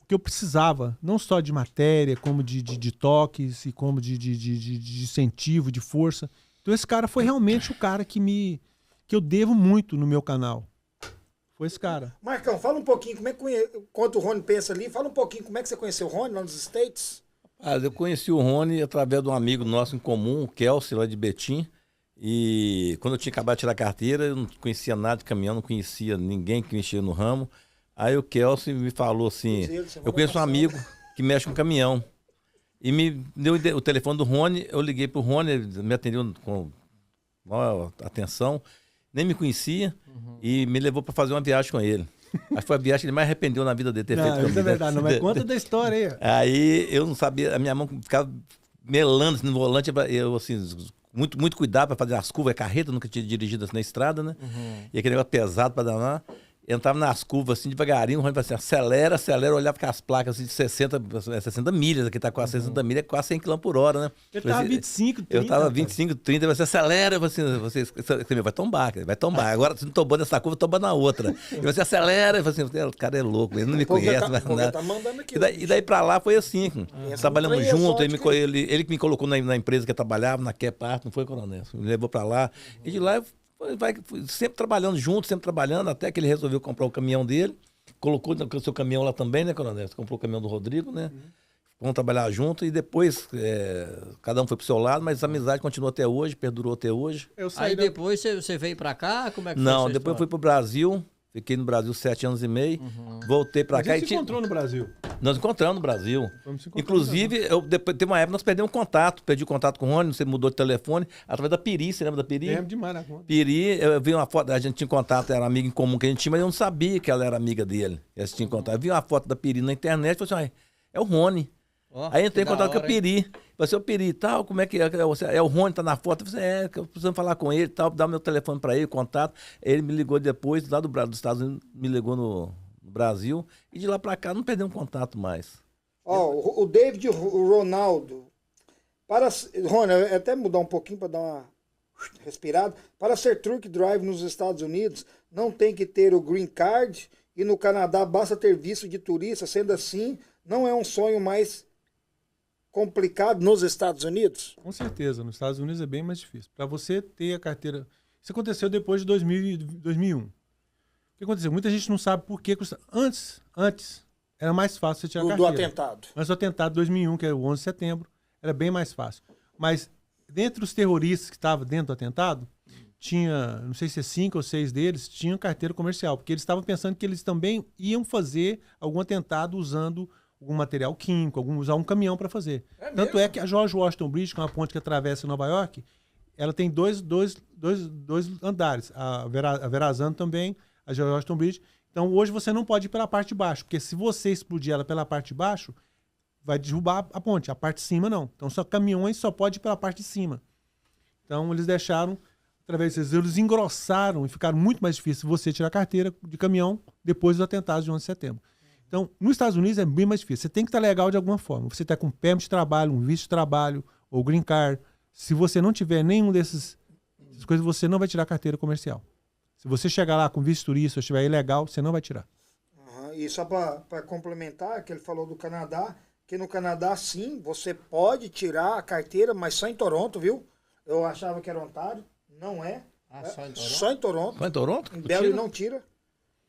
o que eu precisava, não só de matéria, como de toques e como de incentivo, de força. Então esse cara foi realmente o cara que eu devo muito no meu canal. Foi esse cara. Marcão, fala um pouquinho, enquanto o Rony pensa ali, fala um pouquinho como é que você conheceu o Rony lá nos States? Eu conheci o Rony através de um amigo nosso em comum, o Kelsey, lá de Betim. E quando eu tinha acabado de tirar a carteira, eu não conhecia nada de caminhão, não conhecia ninguém que mexia no ramo. Aí o Kelsey me falou assim, eu conheço um amigo que mexe com caminhão. E me deu o telefone do Rony, eu liguei pro Rony, ele me atendeu com maior atenção, nem me conhecia e me levou para fazer uma viagem com ele. Acho que foi a viagem que ele mais arrependeu na vida dele ter feito comigo. Isso é verdade, não, mas conta da história aí. Aí eu não sabia, a minha mão ficava melando assim, no volante, eu assim, muito cuidado para fazer as curvas, carreta, nunca tinha dirigido assim na estrada, né? E aquele negócio pesado para danar. Entrava nas curvas assim, devagarinho, o Rony falava assim, acelera, olhava com as placas assim, de 60 milhas, aqui tá quase 60 milhas, é quase 100 km por hora, né? Eu tava 25, 30. Eu tava 25, 30, você acelera, você vai tombar, agora se não tombou nessa curva, tomba na outra. E você acelera, você assim, o cara é louco, ele não me conhece, mas nada. Tá mandando aqui, e daí pra lá foi assim, trabalhamos junto, ele que me colocou na empresa que eu trabalhava, na Kepart, não foi, coronel? Me levou pra lá, e de lá vai sempre trabalhando junto, até que ele resolveu comprar o caminhão dele, colocou o seu caminhão lá também, né, coronel? Você comprou o caminhão do Rodrigo, né? Vamos trabalhar junto e depois cada um foi pro seu lado, mas a amizade continuou até hoje, perdurou até hoje. Aí depois você veio pra cá? Como é que Não, foi depois eu fui pro Brasil, fiquei no Brasil 7 anos e meio, voltei pra cá. A gente se encontrou no Brasil. Nós encontramos no Brasil. Inclusive, depois, teve uma época nós perdemos contato, perdi o contato com o Rony, você mudou de telefone, através da Piri, você lembra da Piri? Lembro demais na conta. Piri, eu vi uma foto, a gente tinha contato, era amiga em comum que a gente tinha, mas eu não sabia que ela era amiga dele. Eles tinham contato. Eu vi uma foto da Piri na internet e falei assim, é o Rony. Aí entrei em contato com a Piri. Falei assim, ô Piri, tal, como é que é? É o Rony, tá na foto. Eu falei assim, que eu preciso falar com ele, tal, dar meu telefone pra ele, contato. Ele me ligou depois, lá dos Estados Unidos, me ligou no Brasil, e de lá pra cá não perdemos contato mais. O David Ronaldo, Rony, até mudar um pouquinho para dar uma respirada, para ser truck drive nos Estados Unidos, não tem que ter o green card, e no Canadá basta ter visto de turista, sendo assim, não é um sonho mais complicado nos Estados Unidos? Com certeza, nos Estados Unidos é bem mais difícil. Para você ter a carteira... Isso aconteceu depois de 2001. O que aconteceu? Muita gente não sabe por que... Antes era mais fácil você tirar a carteira. Do atentado. Antes do atentado de 2001, que é o 11 de setembro, era bem mais fácil. Mas dentre os terroristas que estavam dentro do atentado, tinha, não sei se é 5 ou 6 deles, tinham carteira comercial, porque eles estavam pensando que eles também iam fazer algum atentado usando algum material químico, usar um caminhão para fazer. Tanto é que a George Washington Bridge, que é uma ponte que atravessa Nova York, ela tem dois andares. A Verrazano também, a George Washington Bridge. Então hoje você não pode ir pela parte de baixo, porque se você explodir ela pela parte de baixo, vai derrubar a ponte. A parte de cima não. Então só caminhões só pode ir pela parte de cima. Então eles deixaram, através disso, eles engrossaram e ficaram muito mais difícil você tirar a carteira de caminhão depois dos atentados de 11 de setembro. Então, nos Estados Unidos é bem mais difícil. Você tem que estar legal de alguma forma. Você está com permit de trabalho, um visto de trabalho, ou green card. Se você não tiver nenhum dessas coisas, você não vai tirar a carteira comercial. Se você chegar lá com visto turista ou estiver ilegal, você não vai tirar. E só para complementar, que ele falou do Canadá, que no Canadá, sim, você pode tirar a carteira, mas só em Toronto, viu? Eu achava que era Ontário. Não é. Só em Toronto? Só em Toronto. Só em Toronto? Em Belly não tira.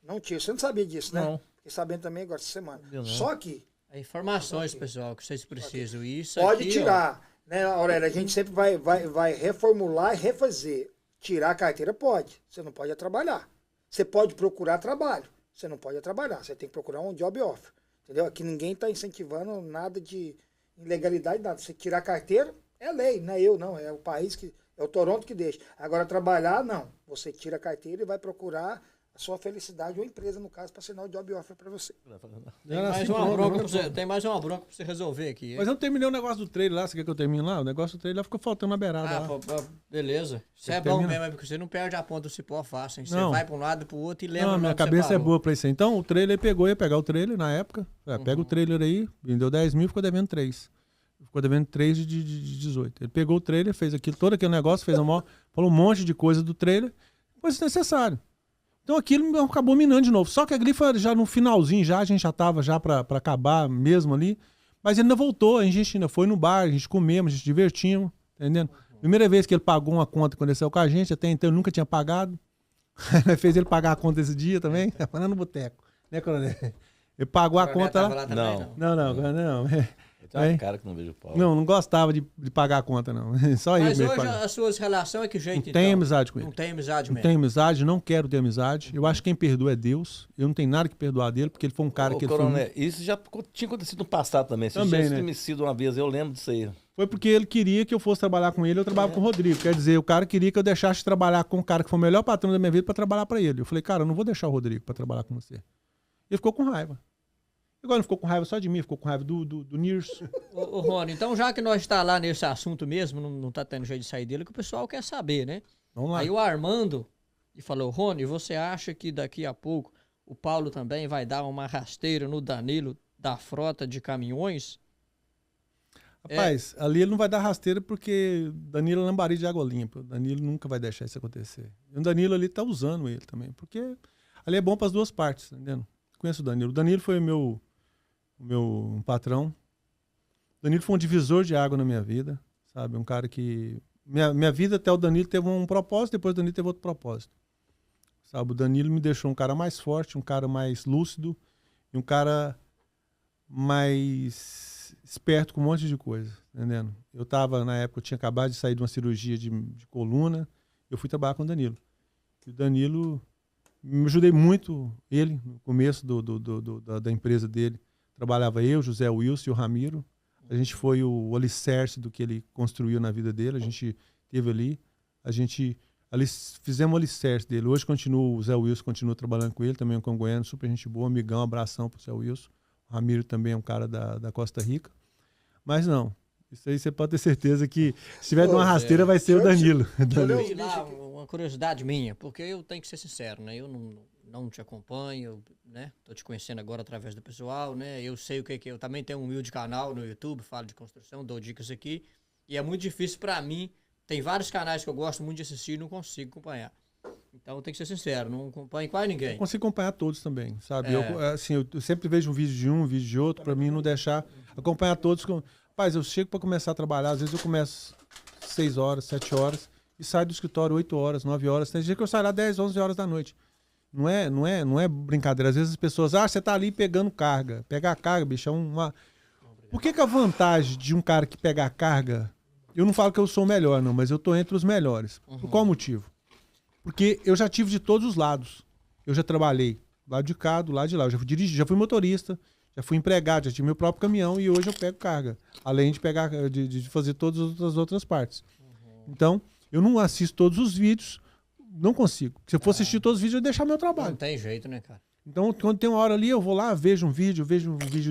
Não tira. Você não sabia disso, né? Não. Fiquei sabendo também agora essa semana. Não. Só que... Informações, pessoal, que vocês precisam. Isso pode aqui, tirar, né, Aurélia? A gente sempre vai reformular e refazer. Tirar a carteira pode. Você não pode trabalhar. Você pode procurar trabalho. Você não pode trabalhar. Você tem que procurar um job offer. Entendeu? Aqui ninguém está incentivando nada de ilegalidade, nada. Você tirar a carteira, é lei, não é eu, não. É o país que... É o Toronto que deixa. Agora, trabalhar, não. Você tira a carteira e vai procurar a sua felicidade, ou a empresa, no caso, para assinar o job offer para você. Tem mais uma bronca para você resolver aqui. Mas eu não terminei o negócio do trailer lá. Você quer que eu termine lá? O negócio do trailer lá ficou faltando na beirada. Beleza. Isso é bom mesmo, porque você não perde a ponta do cipó fácil. Hein? Você vai para um lado e para o outro e lembra. Não, minha cabeça é boa para isso aí. Então, o trailer ia pegar o trailer na época. Pega o trailer aí, vendeu 10 mil, ficou devendo 3. Ficou devendo 3 de 18. Ele pegou o trailer, fez todo aquele negócio, falou um monte de coisa do trailer, foi desnecessário. Então aquilo acabou minando de novo. Só que a grifa já no finalzinho, a gente já estava já para acabar mesmo ali, mas ele ainda voltou, a gente ainda foi no bar, a gente comemos, a gente divertimos, entendendo? Primeira vez que ele pagou uma conta quando ele saiu com a gente, até então ele nunca tinha pagado. Fez ele pagar a conta esse dia também, falando no boteco, né, coronel? Ele pagou a conta lá. Não. Tem uma cara que não vejo o Paulo. Não gostava de pagar a conta, não. Só mas ele hoje mesmo. as suas relações é que jeito, não tem amizade com ele. Não tem amizade mesmo. Não tenho amizade, não quero ter amizade. Eu acho que quem perdoa é Deus. Eu não tenho nada que perdoar dele, porque ele foi um cara que... Coronel, isso já tinha acontecido no passado também. Você também, tinha sido uma vez, eu lembro disso aí. Foi porque ele queria que eu fosse trabalhar com ele, eu trabalhava com o Rodrigo. Quer dizer, o cara queria que eu deixasse de trabalhar com o cara que foi o melhor patrão da minha vida para trabalhar para ele. Eu falei, cara, eu não vou deixar o Rodrigo para trabalhar com você. Ele ficou com raiva. Agora não ficou com raiva só de mim, ficou com raiva do Nirs. Ô, Rony, então já que nós está lá nesse assunto mesmo, não tá tendo jeito de sair dele, que o pessoal quer saber, né? Vamos lá. Aí o Armando falou, Rony, você acha que daqui a pouco o Paulo também vai dar uma rasteira no Danilo da frota de caminhões? Rapaz, ali ele não vai dar rasteira porque Danilo é lambari de água limpa. O Danilo nunca vai deixar isso acontecer. E o Danilo ali tá usando ele também, porque ali é bom para as duas partes, tá entendendo? Conheço o Danilo. O Danilo foi o meu patrão. O Danilo foi um divisor de água na minha vida, sabe? Um cara que... Minha vida até o Danilo teve um propósito, depois o Danilo teve outro propósito. Sabe? O Danilo me deixou um cara mais forte, um cara mais lúcido e um cara mais esperto com um monte de coisa, entendendo? Eu tava, na época, eu tinha acabado de sair de uma cirurgia de coluna, eu fui trabalhar com o Danilo. E o Danilo... Me ajudei muito ele no começo da empresa dele. Trabalhava eu, José Wilson e o Ramiro. A gente foi o alicerce do que ele construiu na vida dele. A gente teve ali. Fizemos o alicerce dele. Hoje o Zé Wilson continua trabalhando com ele, também é um congoiano, super gente boa, amigão, abração pro Zé Wilson. O Ramiro também é um cara da Costa Rica. Mas não, isso aí você pode ter certeza que se tiver de uma rasteira vai ser o Danilo. Uma curiosidade minha, porque eu tenho que ser sincero, né? Eu não te acompanho, né? Tô te conhecendo agora através do pessoal, né? Eu sei o que eu também tenho um humilde canal no YouTube, falo de construção, dou dicas aqui, e é muito difícil para mim. Tem vários canais que eu gosto muito de assistir e não consigo acompanhar. Então tem que ser sincero, não acompanho quase ninguém. Eu consigo acompanhar todos também, sabe? Eu sempre vejo um vídeo de um vídeo de outro, para mim não deixar acompanhar todos. Rapaz, eu chego para começar a trabalhar, às vezes eu começo 6 horas, 7 horas, e saio do escritório 8 horas, 9 horas. Tem dia que eu saio lá 10, 11 horas da noite. Não é brincadeira. Às vezes as pessoas, você tá ali pegando carga. Pegar carga, bicho, é uma... Por que a vantagem de um cara que pega a carga... Eu não falo que eu sou o melhor, não, mas eu tô entre os melhores. Por qual motivo? Porque eu já tive de todos os lados. Eu já trabalhei do lado de cá, do lado de lá. Eu já fui dirigir, já fui motorista, já fui empregado, já tive meu próprio caminhão e hoje eu pego carga. Além de pegar, de fazer todas as outras partes. Então, eu não assisto todos os vídeos, não consigo. Se eu for assistir todos os vídeos, eu ia deixar meu trabalho. Não tem jeito, né, cara? Então, quando tem uma hora ali, eu vou lá, vejo um vídeo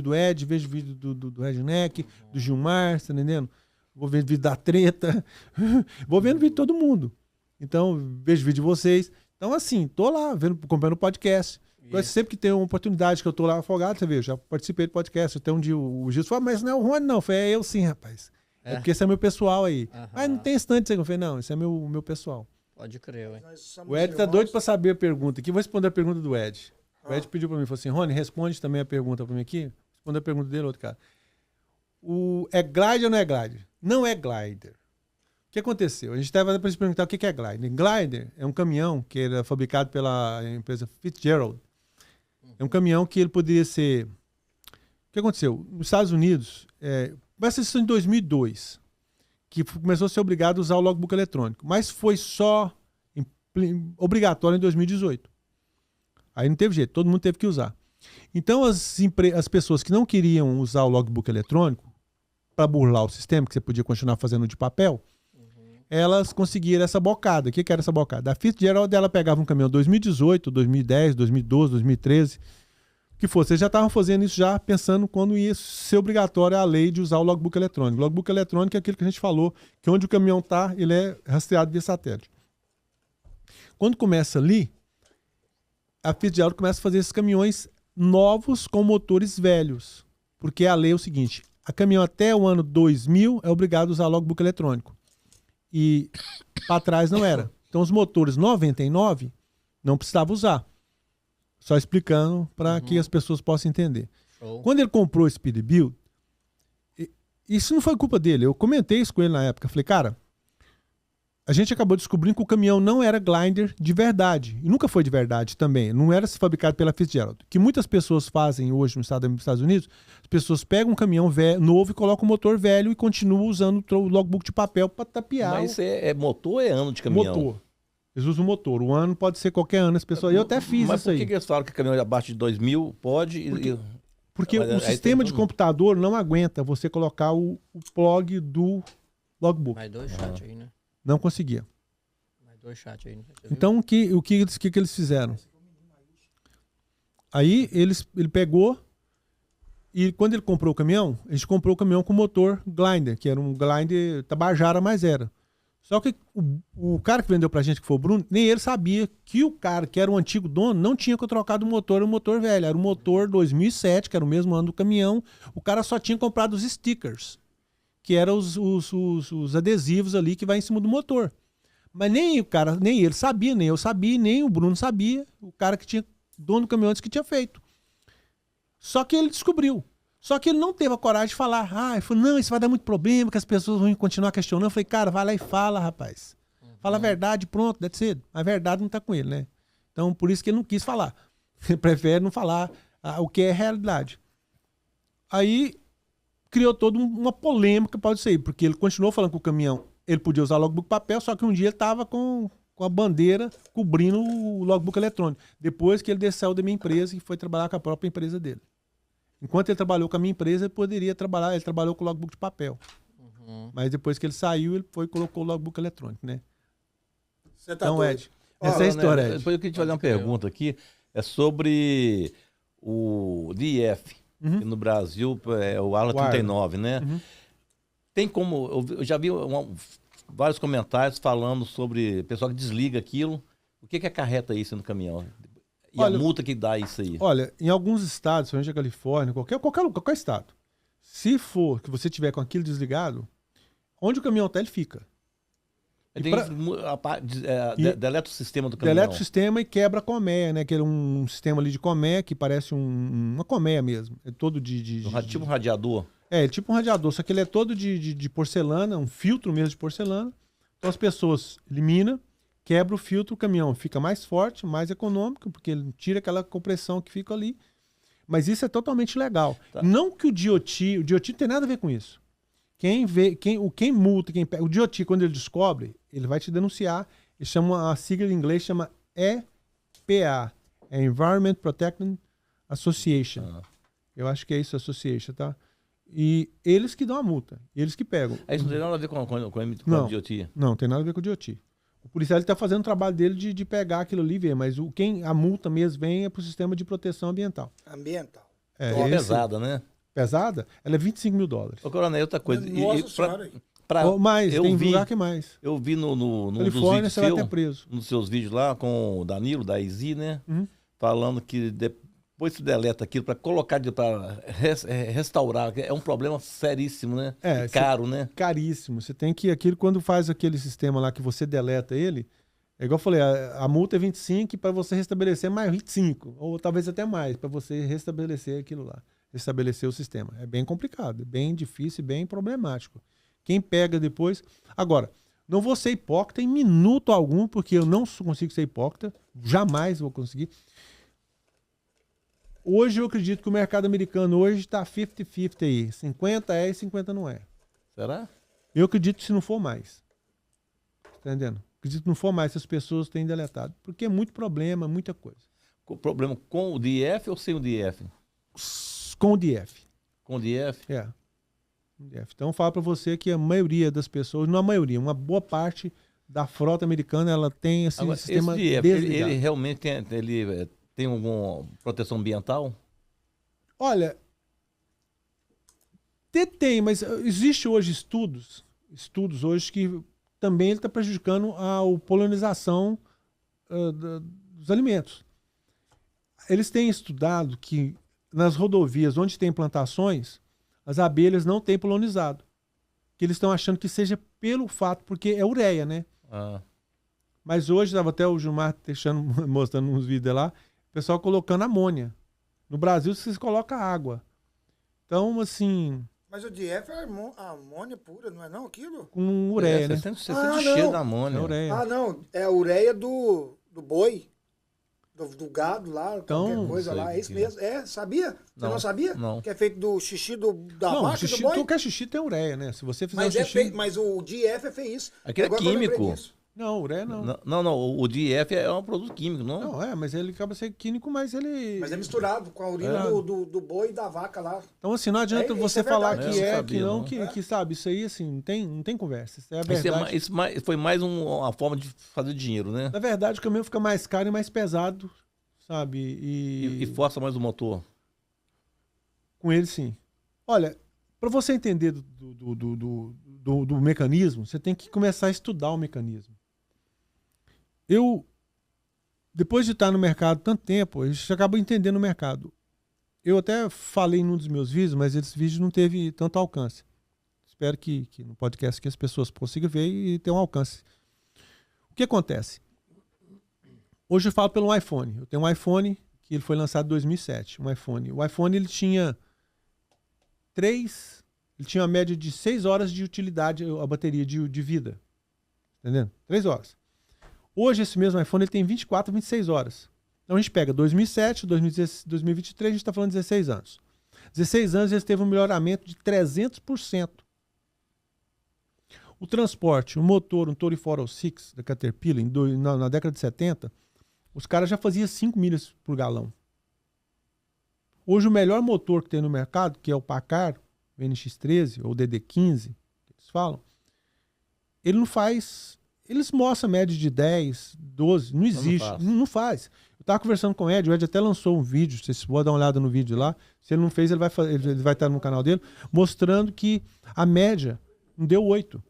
do Ed, vejo o vídeo do Redneck, do Gilmar, tá entendendo? Vou ver vídeo da Treta, vou vendo vídeo de todo mundo. Então, vejo vídeo de vocês. Então, assim, tô lá, acompanhando o podcast. Então, sempre que tem uma oportunidade que eu tô lá afogado, você vê, eu já participei do podcast. Até um dia o Gilson falou, mas não é o Rony, não. Eu falei, eu sim, rapaz. É porque esse é meu pessoal aí. Mas não tem instante, eu falei, não, esse é meu pessoal. Pode crer, ué. O Ed tá doido pra saber a pergunta aqui. Vou responder a pergunta do Ed. O Ed pediu pra mim, falou assim, Rony, responde também a pergunta pra mim aqui. Responde a pergunta dele, outro cara. É glider ou não é glider? Não é glider. O que aconteceu? A gente estava para se perguntar o que é glider. Glider é um caminhão que era fabricado pela empresa Fitzgerald. É um caminhão que ele poderia ser... O que aconteceu? Nos Estados Unidos, começa isso em 2002, que começou a ser obrigado a usar o logbook eletrônico, mas foi só obrigatório em 2018. Aí não teve jeito, todo mundo teve que usar. Então as pessoas que não queriam usar o logbook eletrônico para burlar o sistema, que você podia continuar fazendo de papel, elas conseguiram essa bocada. O que era essa bocada? A Fitzgerald, ela pegava um caminhão 2018, 2010, 2012, 2013, que fosse. Eles já estavam fazendo isso já pensando quando ia ser obrigatória a lei de usar o logbook eletrônico. O logbook eletrônico é aquilo que a gente falou, que onde o caminhão está, ele é rastreado via satélite. Quando começa ali, a Fitzgerald começa a fazer esses caminhões novos com motores velhos. Porque a lei é o seguinte, a caminhão até o ano 2000 é obrigado a usar logbook eletrônico. E para trás não era. Então os motores 99 não precisava usar. Só explicando para que as pessoas possam entender. Show. Quando ele comprou esse Peterbilt, isso não foi culpa dele. Eu comentei isso com ele na época. Falei, cara, a gente acabou descobrindo que o caminhão não era Glider de verdade. E nunca foi de verdade também. Não era fabricado pela Fitzgerald. O que muitas pessoas fazem hoje nos Estados Unidos, as pessoas pegam um caminhão novo e colocam um motor velho e continuam usando o logbook de papel para tapear. Mas é motor ou é ano de caminhão? Motor. Eles usam motor. O ano pode ser qualquer ano. As pessoas... Eu até fiz mas isso aí. Mas por que eles falam que caminhão abaixo de 2000 pode... Porque o sistema de computador não aguenta você colocar o plug do logbook. Mais dois chats aí, né? Não conseguia. Mais dois chats aí, né? Então, o que eles fizeram? Aí, ele pegou e quando ele comprou o caminhão, a gente comprou o caminhão com motor Glider, que era um Glider Tabajara, mas era. Só que o cara que vendeu pra gente, que foi o Bruno, nem ele sabia que o cara, que era o antigo dono, não tinha trocado o motor, era um motor velho. Era um motor 2007, que era o mesmo ano do caminhão. O cara só tinha comprado os stickers, que eram os adesivos ali que vai em cima do motor. Mas nem o cara, nem ele sabia, nem eu sabia, nem o Bruno sabia, o cara que tinha, dono do caminhão antes que tinha feito. Só que ele descobriu. Só que ele não teve a coragem de falar. Ele falou, não, isso vai dar muito problema, que as pessoas vão continuar questionando. Eu falei, cara, vai lá e fala, rapaz. Fala a verdade, pronto, deve ser. A verdade não tá com ele, né? Então, por isso que ele não quis falar. Ele prefere não falar o que é realidade. Aí, criou toda uma polêmica para isso aí, porque ele continuou falando que o caminhão, ele podia usar logbook papel, só que um dia ele estava com a bandeira cobrindo o logbook eletrônico. Depois que ele desceu da minha empresa e foi trabalhar com a própria empresa dele. Enquanto ele trabalhou com a minha empresa, ele poderia trabalhar, ele trabalhou com o logbook de papel. Mas depois que ele saiu, ele foi e colocou o logbook eletrônico, né? Você tá então, doido. Ed, essa é a história, Ed. Depois eu queria te fazer uma pergunta aqui, é sobre o DF, que no Brasil é o Arla 39, né? Tem como, eu já vi vários comentários falando sobre pessoal que desliga aquilo, o que acarreta isso no caminhão? E a multa que dá isso aí? Olha, em alguns estados, principalmente a Califórnia, qualquer estado, se for que você tiver com aquilo desligado, onde o caminhão está, ele fica. Deleta o sistema do caminhão. Deleta o sistema e quebra a colmeia, né? Que é um sistema ali de colmeia que parece uma colmeia mesmo. É todo tipo um radiador? É tipo um radiador, só que ele é todo de porcelana, um filtro mesmo de porcelana. Então as pessoas eliminam, quebra o filtro, o caminhão fica mais forte, mais econômico, porque ele tira aquela compressão que fica ali. Mas isso é totalmente legal. Tá. Não que o DOT não tem nada a ver com isso. Quem multa, quem pega, o DOT, quando ele descobre, ele vai te denunciar. Ele chama, a sigla em inglês chama EPA, é Environment Protection Association. Eu acho que é isso, Association, tá? E eles que dão a multa, eles que pegam. Isso não tem nada a ver com o DOT? Não, tem nada a ver com o DOT. O policial está fazendo o trabalho dele de pegar aquilo ali e ver, mas a multa mesmo vem é para o sistema de proteção ambiental. Ambiental. É pesada, né? Pesada? Ela é $25 mil. Ô, Coronel, outra coisa. Nossa senhora. Mais, tem lugar que mais. Eu vi num Califórnia, dos você vai ter preso. Nos seus vídeos lá com o Danilo, da Easy, né? Falando que depois se deleta aquilo para colocar, para restaurar, é um problema seríssimo, né? Caro, né? Caríssimo. Você tem que, quando faz aquele sistema lá que você deleta ele, é igual eu falei, a multa é 25 e para você restabelecer mais 25, ou talvez até mais, para você restabelecer aquilo lá, restabelecer o sistema. É bem complicado, é bem difícil e bem problemático. Quem pega depois... Agora, não vou ser hipócrita em minuto algum, porque eu não consigo ser hipócrita, jamais vou conseguir. Hoje eu acredito que o mercado americano hoje está 50-50 aí. 50 é e 50 não é. Será? Eu acredito que se não for mais. Tá entendendo? Acredito que não for mais, se as pessoas têm deletado. Porque é muito problema, muita coisa. O problema com o DF ou sem o DF? Com o DF. Com o DF? É. Então eu falo para você que a maioria das pessoas, não a maioria, uma boa parte da frota americana, ela tem esse Agora, sistema esse DF, desligado. ele realmente tem alguma proteção ambiental? Olha, tem, mas existe hoje estudos hoje que também ele está prejudicando a polinização dos alimentos. Eles têm estudado que nas rodovias onde tem plantações, as abelhas não têm polinizado. Que eles estão achando que seja pelo fato, porque é ureia, né? Ah. Mas hoje, estava até o Gilmar mostrando uns vídeos lá, o pessoal colocando amônia. No Brasil, vocês colocam água. Então, assim... Mas o DF é amônia pura, não é não aquilo? Com ureia, né? Você sente cheiro da amônia. É ureia. Ah, não. É a ureia do boi. Do gado lá, Então, qualquer coisa lá. É isso mesmo. É, sabia? Você não sabia? Não. Que é feito do xixi da Não, vaca xixi, e do boi? qualquer xixi tem ureia, né? Se você fizer Mas, um xixi... mas o DF é feio isso. Aquele é Agora que eu lembrei químico. disso. Não, ureia não. Não, o DF é um produto químico, não? Não, mas ele acaba sendo químico, mas ele... Mas é misturado com a urina do boi e da vaca lá. Então, assim, não adianta isso você é falar verdade. que Eu não é, sabia, que não, não. que sabe. Isso aí, assim, não tem conversa. Isso é a verdade. Isso foi mais uma forma de fazer dinheiro, né? Na verdade, o caminhão fica mais caro e mais pesado, sabe? E força mais o motor. Com ele, sim. Olha, para você entender do mecanismo, você tem que começar a estudar o mecanismo. Depois de estar no mercado tanto tempo, a gente acaba entendendo o mercado. Eu até falei num dos meus vídeos, mas esse vídeo não teve tanto alcance. Espero que no podcast que as pessoas consigam ver e ter um alcance. O que acontece? Hoje eu falo pelo iPhone. Eu tenho um iPhone que ele foi lançado em 2007. O iPhone ele tinha uma média de 6 horas de utilidade, a bateria de vida. Entendendo? 3 horas. Hoje, esse mesmo iPhone ele tem 24, 26 horas. Então, a gente pega 2007, 2023, a gente está falando de 16 anos. 16 anos, eles teve um melhoramento de 300%. O transporte, o motor, um Toro 406 da Caterpillar, na década de 70, os caras já faziam 5 milhas por galão. Hoje, o melhor motor que tem no mercado, que é o Packard, o NX13 ou o DD15, que eles falam, ele não faz... Eles mostram média de 10, 12, não existe, não faz. Eu estava conversando com o Ed até lançou um vídeo, vocês podem dar uma olhada no vídeo lá, se ele não fez, ele vai estar no canal dele, mostrando que a média não deu 8.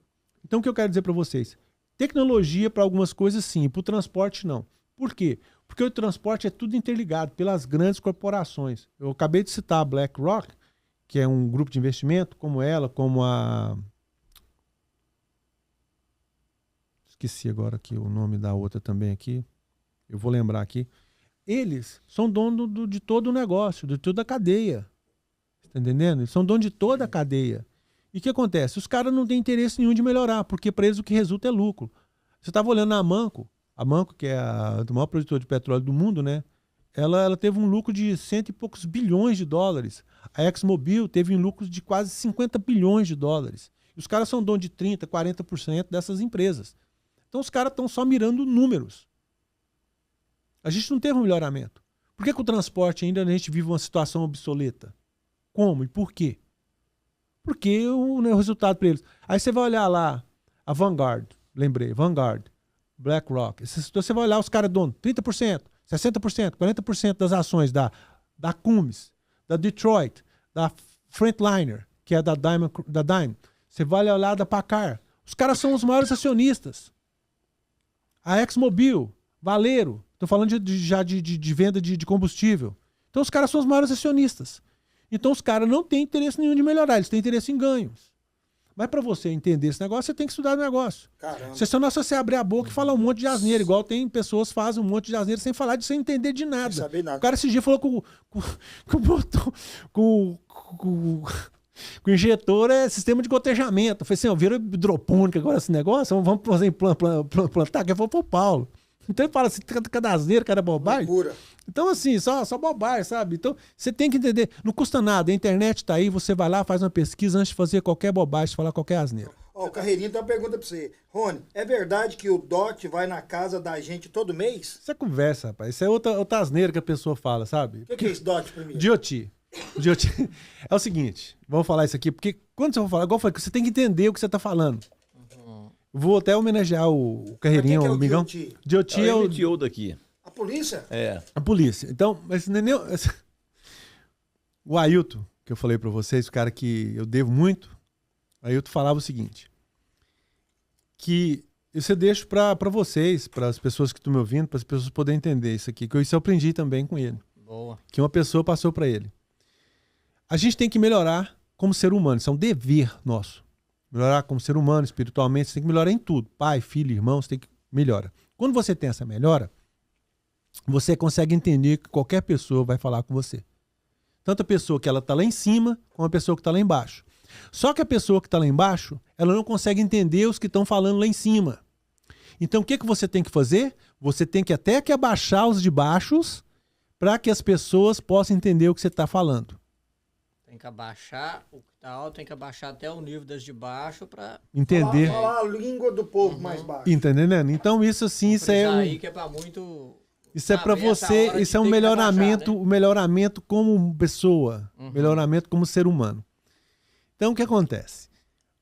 Então o que eu quero dizer para vocês? Tecnologia para algumas coisas sim, para o transporte não. Por quê? Porque o transporte é tudo interligado pelas grandes corporações. Eu acabei de citar a BlackRock, que é um grupo de investimento, como a... Esqueci agora aqui o nome da outra também aqui. Eu vou lembrar aqui. Eles são donos de todo o negócio, de toda a cadeia. Está entendendo? Eles são donos de toda a cadeia. E o que acontece? Os caras não têm interesse nenhum de melhorar, porque para eles o que resulta é lucro. Você estava olhando a Amanco, que é a maior produtora de petróleo do mundo, né? Ela teve um lucro de 100 e poucos bilhões de dólares. A ExxonMobil teve um lucro de quase 50 bilhões de dólares. E os caras são donos de 30%, 40% dessas empresas. Então os caras estão só mirando números. A gente não teve um melhoramento. Por que o transporte ainda a gente vive uma situação obsoleta? Como e por quê? Porque o resultado para eles. Aí você vai olhar lá a Vanguard, BlackRock. Você vai olhar os caras donos, 30%, 60%, 40% das ações da Cummins, da Detroit, da Freightliner, que é da Daimler. Você vai olhar da Packard. Os caras são os maiores acionistas. A ExxonMobil, Valero, estou falando já de venda de combustível. Então os caras são os maiores acionistas. Então os caras não têm interesse nenhum de melhorar, eles têm interesse em ganhos. Mas para você entender esse negócio, você tem que estudar o negócio. Caramba. Senão você abrir a boca e falar um monte de asneira, igual tem pessoas que fazem um monte de asneira sem falar sem entender de nada. Sem saber nada. O cara esse dia falou com o injetor é sistema de gotejamento. Eu falei assim, virou hidropônica agora esse negócio, vamos fazer plantar, que foi pro Paulo. Então ele fala assim, cada asneira, cada bobagem. Loucura. Então, assim, só bobagem, sabe? Então, você tem que entender. Não custa nada. A internet tá aí, você vai lá, faz uma pesquisa antes de fazer qualquer bobagem, falar qualquer asneira. Ó, o Carreirinho tem uma pergunta pra você. Rony, é verdade que o Dot vai na casa da gente todo mês? Isso é conversa, rapaz. Isso é outra asneira que a pessoa fala, sabe? O que é esse Dot primeiro? Dioti. É o seguinte, vamos falar isso aqui, porque quando você for falar, igual eu falei, você tem que entender o que você tá falando. Vou até homenagear o Carreirinho, Mas o amigão. Dioti? Dioti É é o o... MTO daqui. A polícia? É. A polícia. Então, mas não é nem... O Ailton, que eu falei pra vocês, o cara que eu devo muito, o Ailton falava o seguinte, que isso eu deixo pra vocês, para as pessoas que estão me ouvindo, para as pessoas poderem entender isso aqui, que isso eu aprendi também com ele. Boa. Que uma pessoa passou pra ele. A gente tem que melhorar como ser humano, isso é um dever nosso. Melhorar como ser humano, espiritualmente, você tem que melhorar em tudo. Pai, filho, irmão, você tem que melhorar. Quando você tem essa melhora, você consegue entender que qualquer pessoa vai falar com você. Tanto a pessoa que ela está lá em cima, como a pessoa que está lá embaixo. Só que a pessoa que está lá embaixo, ela não consegue entender os que estão falando lá em cima. Então o que você tem que fazer? Você tem que até que abaixar os de baixos para que as pessoas possam entender o que você está falando. Tem que abaixar o que tá alto, tem que abaixar até o nível das de baixo pra... Entender. Falar a língua do povo mais baixo. Entendendo? Então isso assim, isso é aí que é pra muito... Isso é para saber essa você, hora isso é de um ter que melhoramento, abaixar, né? um melhoramento como pessoa, melhoramento como ser humano. Então o que acontece?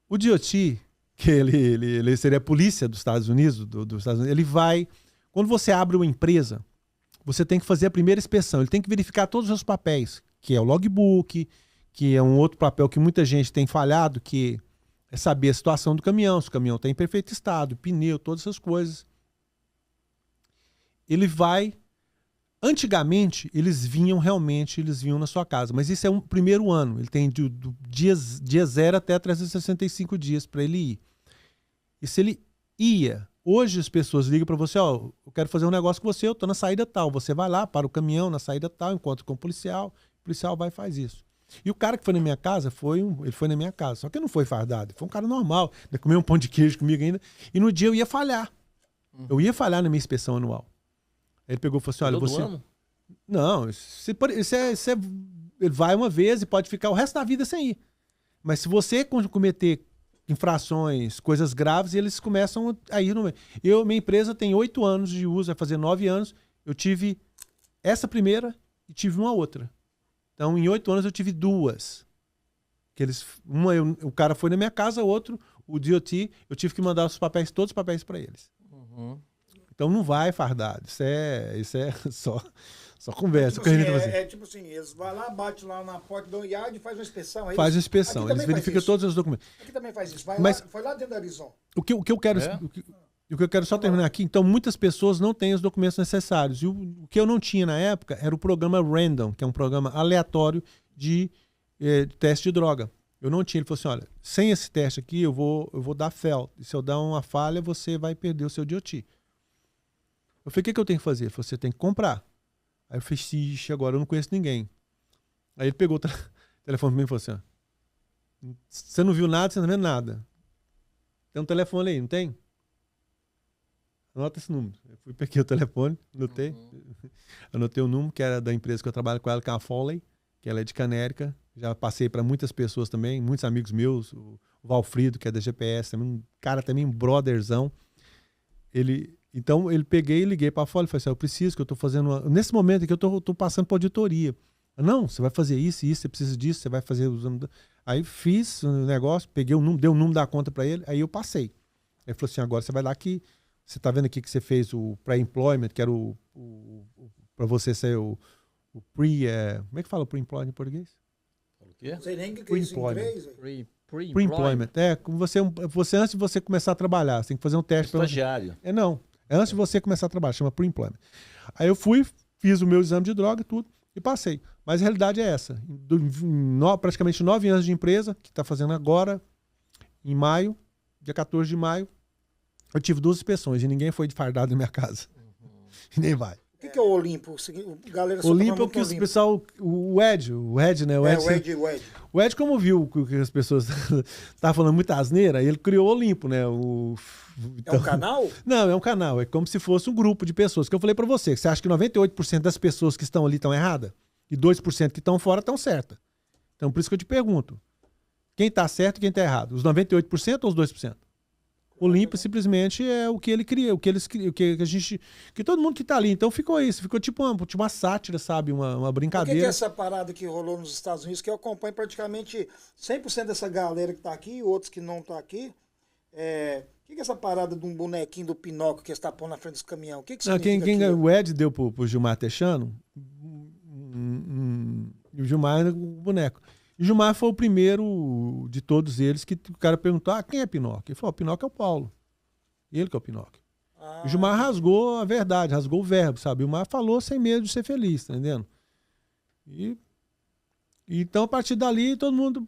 O Dioti, que ele seria a polícia dos Estados Unidos, dos Estados Unidos, ele vai, quando você abre uma empresa, você tem que fazer a primeira inspeção, ele tem que verificar todos os seus papéis, que é o logbook, que é um outro papel que muita gente tem falhado, que é saber a situação do caminhão, se o caminhão está em perfeito estado, pneu, todas essas coisas. Ele vai... Antigamente, eles vinham na sua casa, mas isso é um primeiro ano. Ele tem do dia 0 até 365 dias para ele ir. E se ele ia... Hoje as pessoas ligam para você, ó, eu quero fazer um negócio com você, eu tô na saída tal. Você vai lá, para o caminhão na saída tal, encontra com o policial vai e faz isso. E o cara que foi na minha casa, ele foi na minha casa, só que não foi fardado, foi um cara normal, ele comeu um pão de queijo comigo ainda, e no dia eu ia falhar. Eu ia falhar na minha inspeção anual. Aí ele pegou e falou assim, olha, Todo você... ano? Não, ele vai uma vez e pode ficar o resto da vida sem ir. Mas se você cometer infrações, coisas graves, eles começam a ir no meio. Minha empresa tem 8 anos de uso, vai fazer 9 anos. Eu tive essa primeira e tive uma outra. Então, em 8 anos eu tive 2. O cara foi na minha casa, outro, o DOT, eu tive que mandar todos os papéis para eles. Então não vai fardado. Isso é só conversa. Tipo assim, tipo assim, eles vão lá, bate lá na porta do IAD e faz uma inspeção. Faz uma inspeção, eles verificam todos os documentos. Aqui também faz isso. Foi lá dentro da Arizona. O que eu quero... O que eu quero só terminar aqui, então muitas pessoas não têm os documentos necessários. E o que eu não tinha na época era o programa Random, que é um programa aleatório de teste de droga. Eu não tinha. Ele falou assim, olha, sem esse teste aqui eu vou dar fail. E se eu dar uma falha, você vai perder o seu DOT. Eu falei, o que eu tenho que fazer? Ele falou, você tem que comprar. Aí eu falei, ixi, agora eu não conheço ninguém. Aí ele pegou o telefone pra mim e falou assim, ó, você não viu nada, você não tá vendo nada. Tem um telefone aí, não tem? Anota esse número. Eu fui, peguei o telefone, anotei o número, que era da empresa que eu trabalho com ela, que é a Foley, que ela é de Canérica. Já passei para muitas pessoas também, muitos amigos meus, o Valfrido, que é da GPS, também, um cara também, um brotherzão. Então, peguei e liguei para a Foley e falei assim, eu preciso, que eu estou fazendo... Nesse momento aqui, eu estou passando por auditoria. Não, você vai fazer isso, você precisa disso, você vai fazer... Aí fiz o negócio, peguei o número, dei o número da conta para ele, aí eu passei. Aí ele falou assim, agora você vai lá que... Você está vendo aqui que você fez o pré-employment, que era para você ser o pre... como é que fala o pre-employment em português? O quê? Não sei nem o que é isso em inglês. Pre-employment. Você antes de você começar a trabalhar, você tem que fazer um teste. Estagiário. Não. É antes de você começar a trabalhar, chama pre-employment. Aí eu fui, fiz o meu exame de droga e tudo, e passei. Mas a realidade é essa. Praticamente 9 anos de empresa, que está fazendo agora, em maio, dia 14 de maio, eu tive 2 inspeções e ninguém foi fardado na minha casa. E nem vai. O que é o Olimpo? Galera só Olimpo é fala o que muito o pessoal. O Ed, né? o Ed. O Ed, como viu que as pessoas estavam falando muita asneira, ele criou o Olimpo, né? É um canal? Não, é um canal. É como se fosse um grupo de pessoas. Que eu falei pra você. Você acha que 98% das pessoas que estão ali estão erradas? E 2% que estão fora estão certas. Então, por isso que eu te pergunto. Quem tá certo e quem tá errado? Os 98% ou os 2%? O Olimpo simplesmente é o que ele cria, o que a gente. Que todo mundo que tá ali. Então ficou isso, ficou tipo uma sátira, sabe? Uma brincadeira. O que é essa parada que rolou nos Estados Unidos, que eu acompanho praticamente 100% dessa galera que tá aqui e outros que não tá aqui? O que é essa parada de um bonequinho do Pinóquio que está pondo na frente dos caminhões? O que significa o Ed deu pro Gilmar Teixano, e o Gilmar o boneco. E o Gilmar foi o primeiro de todos eles que o cara perguntou, quem é Pinóquio? Ele falou, Pinóquio é o Paulo. Ele que é o Pinóquio. O Gilmar rasgou a verdade, rasgou o verbo, sabe? O Gilmar falou sem medo de ser feliz, tá entendendo? E então, a partir dali, todo mundo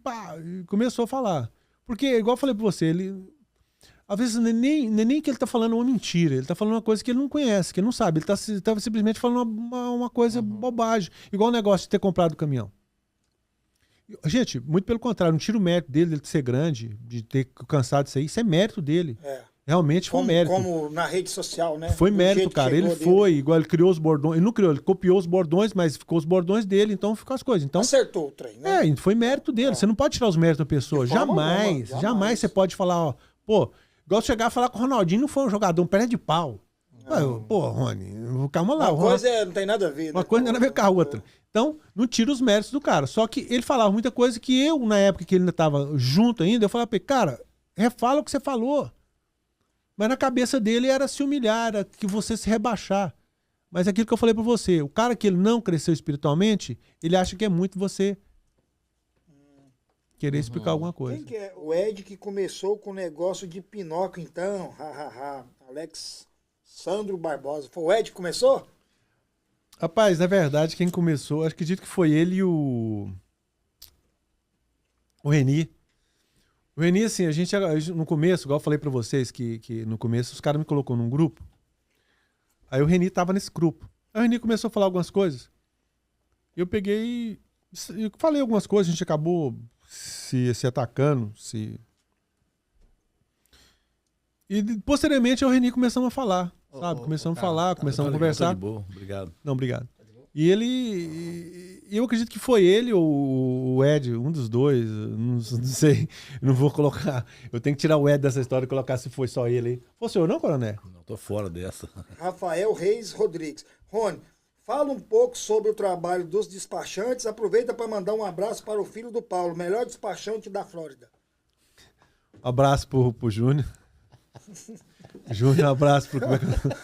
começou a falar. Porque, igual eu falei pra você, às vezes não é nem que ele tá falando uma mentira, ele tá falando uma coisa que ele não conhece, que ele não sabe. Ele tá simplesmente falando uma coisa bobagem. Igual o negócio de ter comprado o caminhão. Gente, muito pelo contrário, não tira o mérito dele de ser grande, de ter cansado disso aí. Isso é mérito dele. Realmente foi um mérito. Como na rede social, né? Foi mérito, cara. Ele foi, igual ele criou os bordões. Ele não criou, ele copiou os bordões, mas ficou os bordões dele, então ficou as coisas. Então, acertou o trem, né? Foi mérito dele. Você não pode tirar os méritos da pessoa. Jamais você pode falar, igual chegar a falar que o Ronaldinho não foi um jogador, um perna de pau. Pô, Rony, calma lá. Uma coisa não tem nada a ver, né? Uma coisa não tem nada a ver com a outra. Então, não tira os méritos do cara. Só que ele falava muita coisa que eu, na época que ele ainda estava junto ainda, eu falava pra ele, cara, refala o que você falou. Mas na cabeça dele era se humilhar, era que você se rebaixar. Mas é aquilo que eu falei pra você, o cara que ele não cresceu espiritualmente, ele acha que é muito você querer explicar alguma coisa. Quem que é o Ed que começou com o negócio de Pinóquio, então? Alex Sandro Barbosa. Foi o Ed que começou? Rapaz, na verdade, quem começou, acredito que foi ele e o Reni. O Reni, assim, a gente no começo, igual eu falei pra vocês, que no começo os caras me colocou num grupo. Aí o Reni tava nesse grupo. Aí o Reni começou a falar algumas coisas. Eu peguei e falei algumas coisas, a gente acabou se atacando, E posteriormente o Reni começamos a falar, sabe? Começamos a falar, começamos a conversar. De boa, obrigado. Não, obrigado. E eu acredito que foi ele ou o Ed, um dos dois, não sei, não vou colocar. Eu tenho que tirar o Ed dessa história e colocar se foi só ele aí. Foi o senhor não, coronel? Não, tô fora dessa. Rafael Reis Rodrigues. Rony, fala um pouco sobre o trabalho dos despachantes. Aproveita para mandar um abraço para o filho do Paulo, melhor despachante da Flórida. Um abraço pro Júnior. Júnior, um abraço pro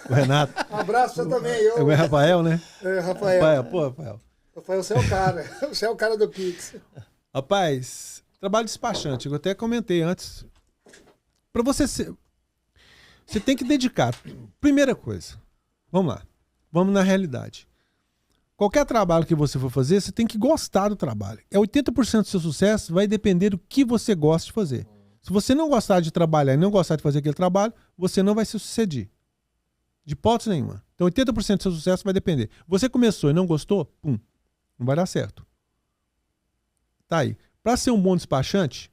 Renato. Um abraço pra você também. É Rafael, né? Rafael. Rafael. Rafael, você é o cara. Você é o cara do Pix. Rapaz, trabalho despachante, eu até comentei antes. Pra você ser... Você tem que dedicar. Primeira coisa. Vamos lá. Vamos na realidade. Qualquer trabalho que você for fazer, você tem que gostar do trabalho. 80% do seu sucesso vai depender do que você gosta de fazer. Se você não gostar de trabalhar e não gostar de fazer aquele trabalho, você não vai se suceder. De hipótese nenhuma. Então 80% do seu sucesso vai depender. Você começou e não gostou, não vai dar certo. Tá aí. Para ser um bom despachante,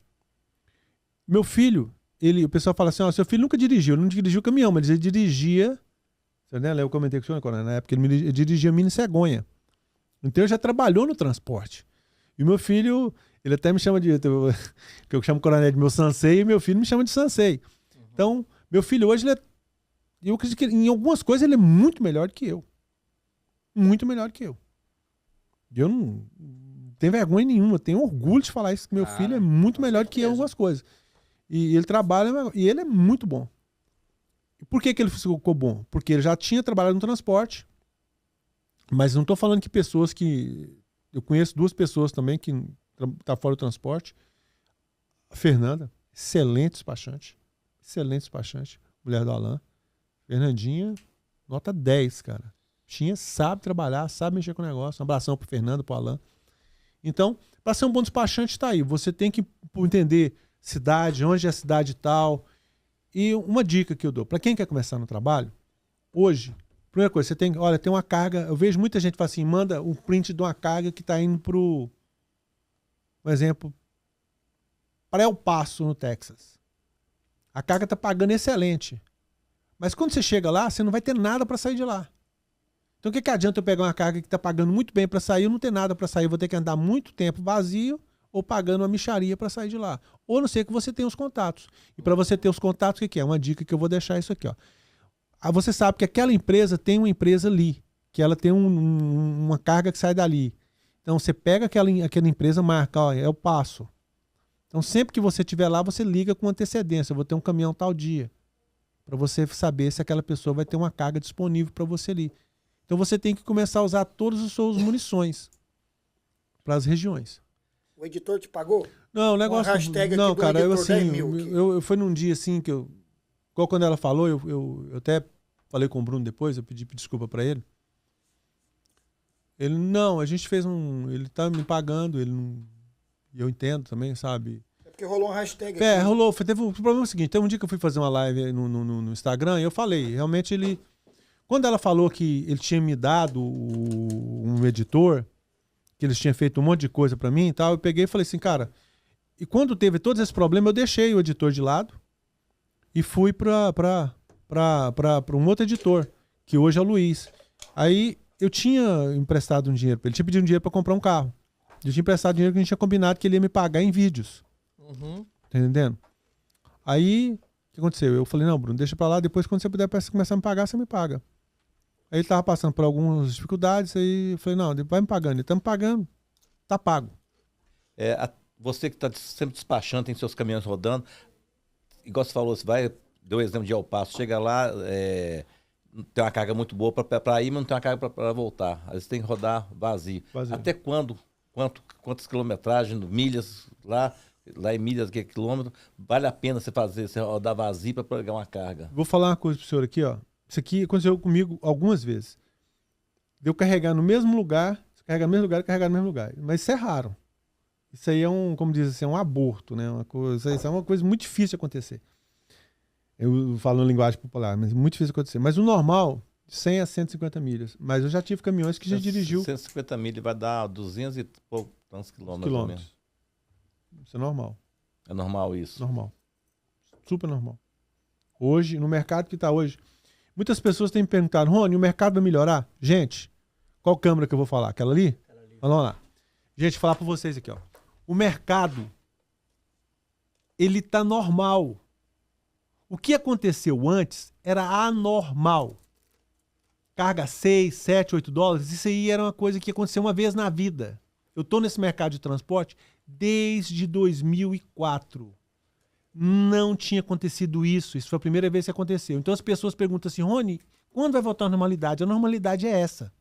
meu filho, o pessoal fala assim, seu filho nunca dirigiu. Ele não dirigiu caminhão, mas ele dirigia... Eu comentei com o senhor, na época ele dirigia mini cegonha. Então ele já trabalhou no transporte. E meu filho... Ele até me chama que eu chamo o coronel de meu sansei, e meu filho me chama de sansei. Então, meu filho hoje, eu acredito que em algumas coisas ele é muito melhor que eu. Muito melhor que eu. Eu não tenho vergonha nenhuma, tenho orgulho de falar isso, que meu filho é muito melhor que eu em algumas coisas. E ele trabalha, e ele é muito bom. E por que ele ficou bom? Porque ele já tinha trabalhado no transporte, mas não estou falando que pessoas que... Eu conheço 2 pessoas também que... Tá fora do transporte. A Fernanda, excelente despachante. Mulher do Alain. Fernandinha, nota 10, cara. Sabe trabalhar, sabe mexer com o negócio. Um abração pro Fernando, pro Alain. Então, para ser um bom despachante, tá aí. Você tem que entender cidade, onde é a cidade e tal. E uma dica que eu dou, para quem quer começar no trabalho, hoje, Primeira coisa, tem uma carga. Eu vejo muita gente que fala assim, manda um print de uma carga que está indo por exemplo, para El Paso, no Texas. A carga está pagando excelente. Mas quando você chega lá, você não vai ter nada para sair de lá. Então o que adianta eu pegar uma carga que está pagando muito bem para sair, eu não ter nada para sair, eu vou ter que andar muito tempo vazio ou pagando uma mixaria para sair de lá. Ou a não ser que você tenha os contatos. E para você ter os contatos, o que é? Uma dica que eu vou deixar isso aqui. Ó. Você sabe que aquela empresa tem uma empresa ali, que ela tem uma carga que sai dali. Então você pega aquela empresa, marca, ó, El Paso. Então sempre que você estiver lá, você liga com antecedência. Eu vou ter um caminhão tal dia. Para você saber se aquela pessoa vai ter uma carga disponível para você ali. Então você tem que começar a usar todas as suas munições para as regiões. O editor te pagou? Não, o negócio... Não, cara, eu assim... Eu fui num dia assim que eu... Igual quando ela falou, eu até falei com o Bruno depois, eu pedi desculpa para ele. Ele, não, a gente fez ele tá me pagando, ele não... E eu entendo também, sabe? É porque rolou um hashtag aqui. Rolou. Teve o problema seguinte, teve um dia que eu fui fazer uma live no Instagram e eu falei, realmente ele... Quando ela falou que ele tinha me dado um editor, que eles tinham feito um monte de coisa para mim e tal, eu peguei e falei assim, cara... E quando teve todos esses problemas, eu deixei o editor de lado e fui para um outro editor, que hoje é o Luiz. Aí eu tinha emprestado um dinheiro para ele, tinha pedido um dinheiro para comprar um carro. Eu tinha emprestado dinheiro que a gente tinha combinado que ele ia me pagar em vídeos. Uhum. Tá entendendo? Aí, o que aconteceu? Eu falei, não, Bruno, deixa pra lá, depois quando você puder começar a me pagar, você me paga. Aí ele tava passando por algumas dificuldades, aí eu falei, não, vai me pagando. Ele tá me pagando, tá pago. Você que está sempre despachando, tem seus caminhões rodando, igual você falou, deu o exemplo de El Paso, chega lá, tem uma carga muito boa para ir, mas não tem uma carga para voltar. Às vezes tem que rodar vazio. Até quando? Quantas quilometragens, milhas lá em milhas, que é quilômetro, vale a pena você rodar vazio para pegar uma carga? Vou falar uma coisa pro senhor aqui, ó. Isso aqui aconteceu comigo algumas vezes. Deu carregar no mesmo lugar, carregar no mesmo lugar, carregar no mesmo lugar. Mas isso é raro. Isso aí é como diz assim, um aborto, né? Isso é uma coisa muito difícil de acontecer. Eu falo em linguagem popular, mas muito difícil de acontecer. Mas o normal, de 100 a 150 milhas. Mas eu já tive caminhões que já dirigiu... 150 milhas vai dar 200 e poucos quilômetros. Isso é normal. É normal isso? Normal. Super normal. Hoje, no mercado que está hoje, muitas pessoas têm me perguntado, Rony, o mercado vai melhorar? Gente, qual câmera que eu vou falar? Aquela ali? Vamos lá. Gente, vou falar para vocês aqui, ó. O mercado, ele tá normal. O que aconteceu antes era anormal. Carga 6, 7, 8 dólares, isso aí era uma coisa que aconteceu uma vez na vida. Eu tô nesse mercado de transporte desde 2004. Não tinha acontecido isso. Isso foi a primeira vez que aconteceu. Então as pessoas perguntam assim, Rony, quando vai voltar à normalidade? A normalidade é essa.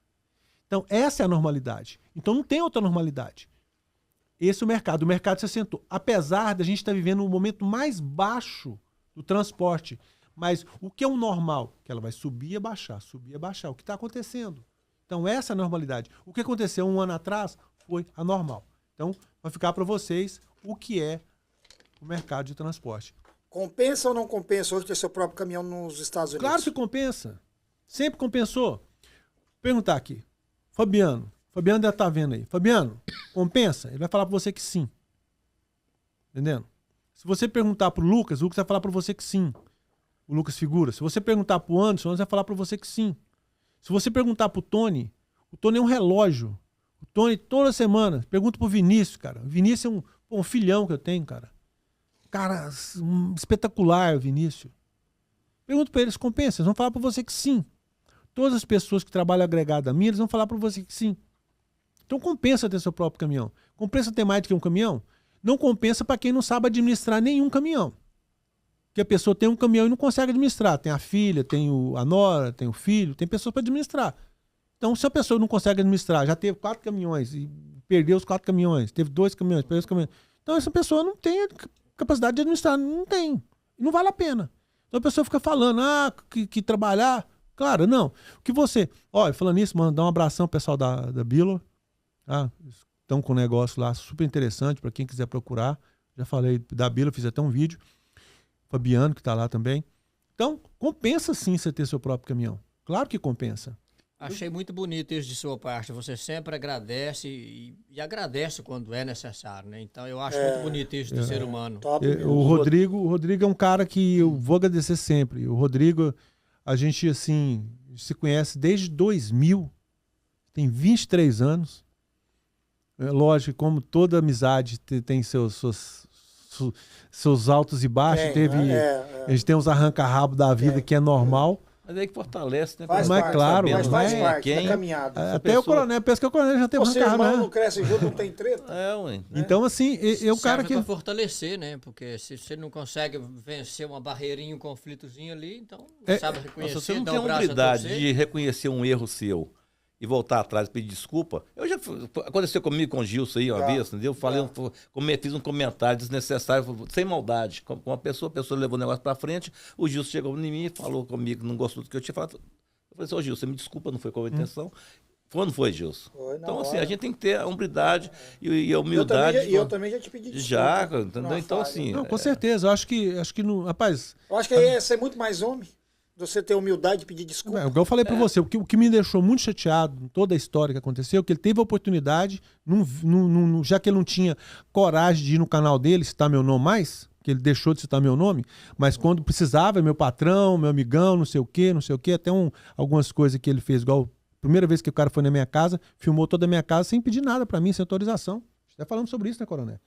Então essa é a normalidade. Então não tem outra normalidade. Esse é o mercado. O mercado se assentou. Apesar da gente estar vivendo um momento mais baixo do transporte. Mas o que é o normal? Que ela vai subir e baixar, subir e baixar. O que está acontecendo? Então essa é a normalidade. O que aconteceu um ano atrás foi anormal. Então vai ficar para vocês o que é o mercado de transporte. Compensa ou não compensa hoje ter seu próprio caminhão nos Estados Unidos? Claro que compensa. Sempre compensou. Vou perguntar aqui. Fabiano já tá vendo aí. Fabiano, compensa? Ele vai falar para você que sim. Entendendo? Se você perguntar pro Lucas, o Lucas vai falar para você que sim. O Lucas Figura. Se você perguntar pro Anderson, ele vai falar para você que sim. Se você perguntar pro Tony, o Tony é um relógio. O Tony, toda semana, pergunta pro Vinícius, cara. O Vinícius é um filhão que eu tenho, cara. Cara, espetacular, o Vinícius. Pergunta para eles, compensa? Eles vão falar para você que sim. Todas as pessoas que trabalham agregado a mim, eles vão falar para você que sim. Então compensa ter seu próprio caminhão. Compensa ter mais do que um caminhão? Não compensa para quem não sabe administrar nenhum caminhão. Porque a pessoa tem um caminhão e não consegue administrar. Tem a filha, tem a nora, tem o filho, tem pessoas para administrar. Então, se a pessoa não consegue administrar, já teve 4 caminhões e perdeu os 4 caminhões, teve 2 caminhões, perdeu os caminhões. Então, essa pessoa não tem capacidade de administrar, não tem. E não vale a pena. Então, a pessoa fica falando, que trabalhar. Claro, não. O que você... Olha, falando nisso, mano, dá um abração pro pessoal da Billor. Tá? Estão com um negócio lá super interessante para quem quiser procurar. Já falei da Billor, fiz até um vídeo. Fabiano, que tá lá também. Então, compensa sim você ter seu próprio caminhão. Claro que compensa. Achei muito bonito isso de sua parte. Você sempre agradece e agradece quando é necessário, né? Então eu acho muito bonito isso do ser humano. O Rodrigo é um cara que eu vou agradecer sempre. O Rodrigo, a gente assim se conhece desde 2000, tem 23 anos. É lógico, como toda amizade tem seus altos e baixos. A gente tem uns arranca-rabo da vida que é normal. Mas aí que fortalece, né? Mas claro, faz parte quem, da caminhada. Até o coronel, pensa que o coronel já tem arranca-rabo, né? Não cresce junto, não tem treta. Ué. Então, assim, é o cara que... Serve pra fortalecer, né? Porque se você não consegue vencer uma barreirinha, um conflitozinho ali, então não sabe reconhecer, Se você não dar tem o braço a humildade torcer. de reconhecer um erro seu e voltar atrás e pedir desculpa, aconteceu comigo com o Gilson aí uma vez, entendeu? Fiz um comentário desnecessário, sem maldade. Com uma pessoa, a pessoa levou o negócio pra frente, o Gilson chegou em mim e falou comigo, não gostou do que eu tinha falado. Eu falei assim, ô Gilson, você me desculpa, não foi com a intenção. Foi ou não foi, Gilson? Então, assim, a gente tem que ter a humildade e a humildade. Eu também já te pedi desculpa. Já, entendeu? Então, assim... Não, com certeza. Eu acho que não, rapaz... Eu acho que aí é ser muito mais homem. Você ter humildade de pedir desculpa. Igual eu falei pra você, o que me deixou muito chateado em toda a história que aconteceu, que ele teve a oportunidade, já que ele não tinha coragem de ir no canal dele citar meu nome mais, que ele deixou de citar meu nome, mas quando precisava, meu patrão, meu amigão, não sei o quê, até algumas coisas que ele fez, igual a primeira vez que o cara foi na minha casa, filmou toda a minha casa sem pedir nada pra mim, sem autorização. Você tá falando sobre isso, né, coronel?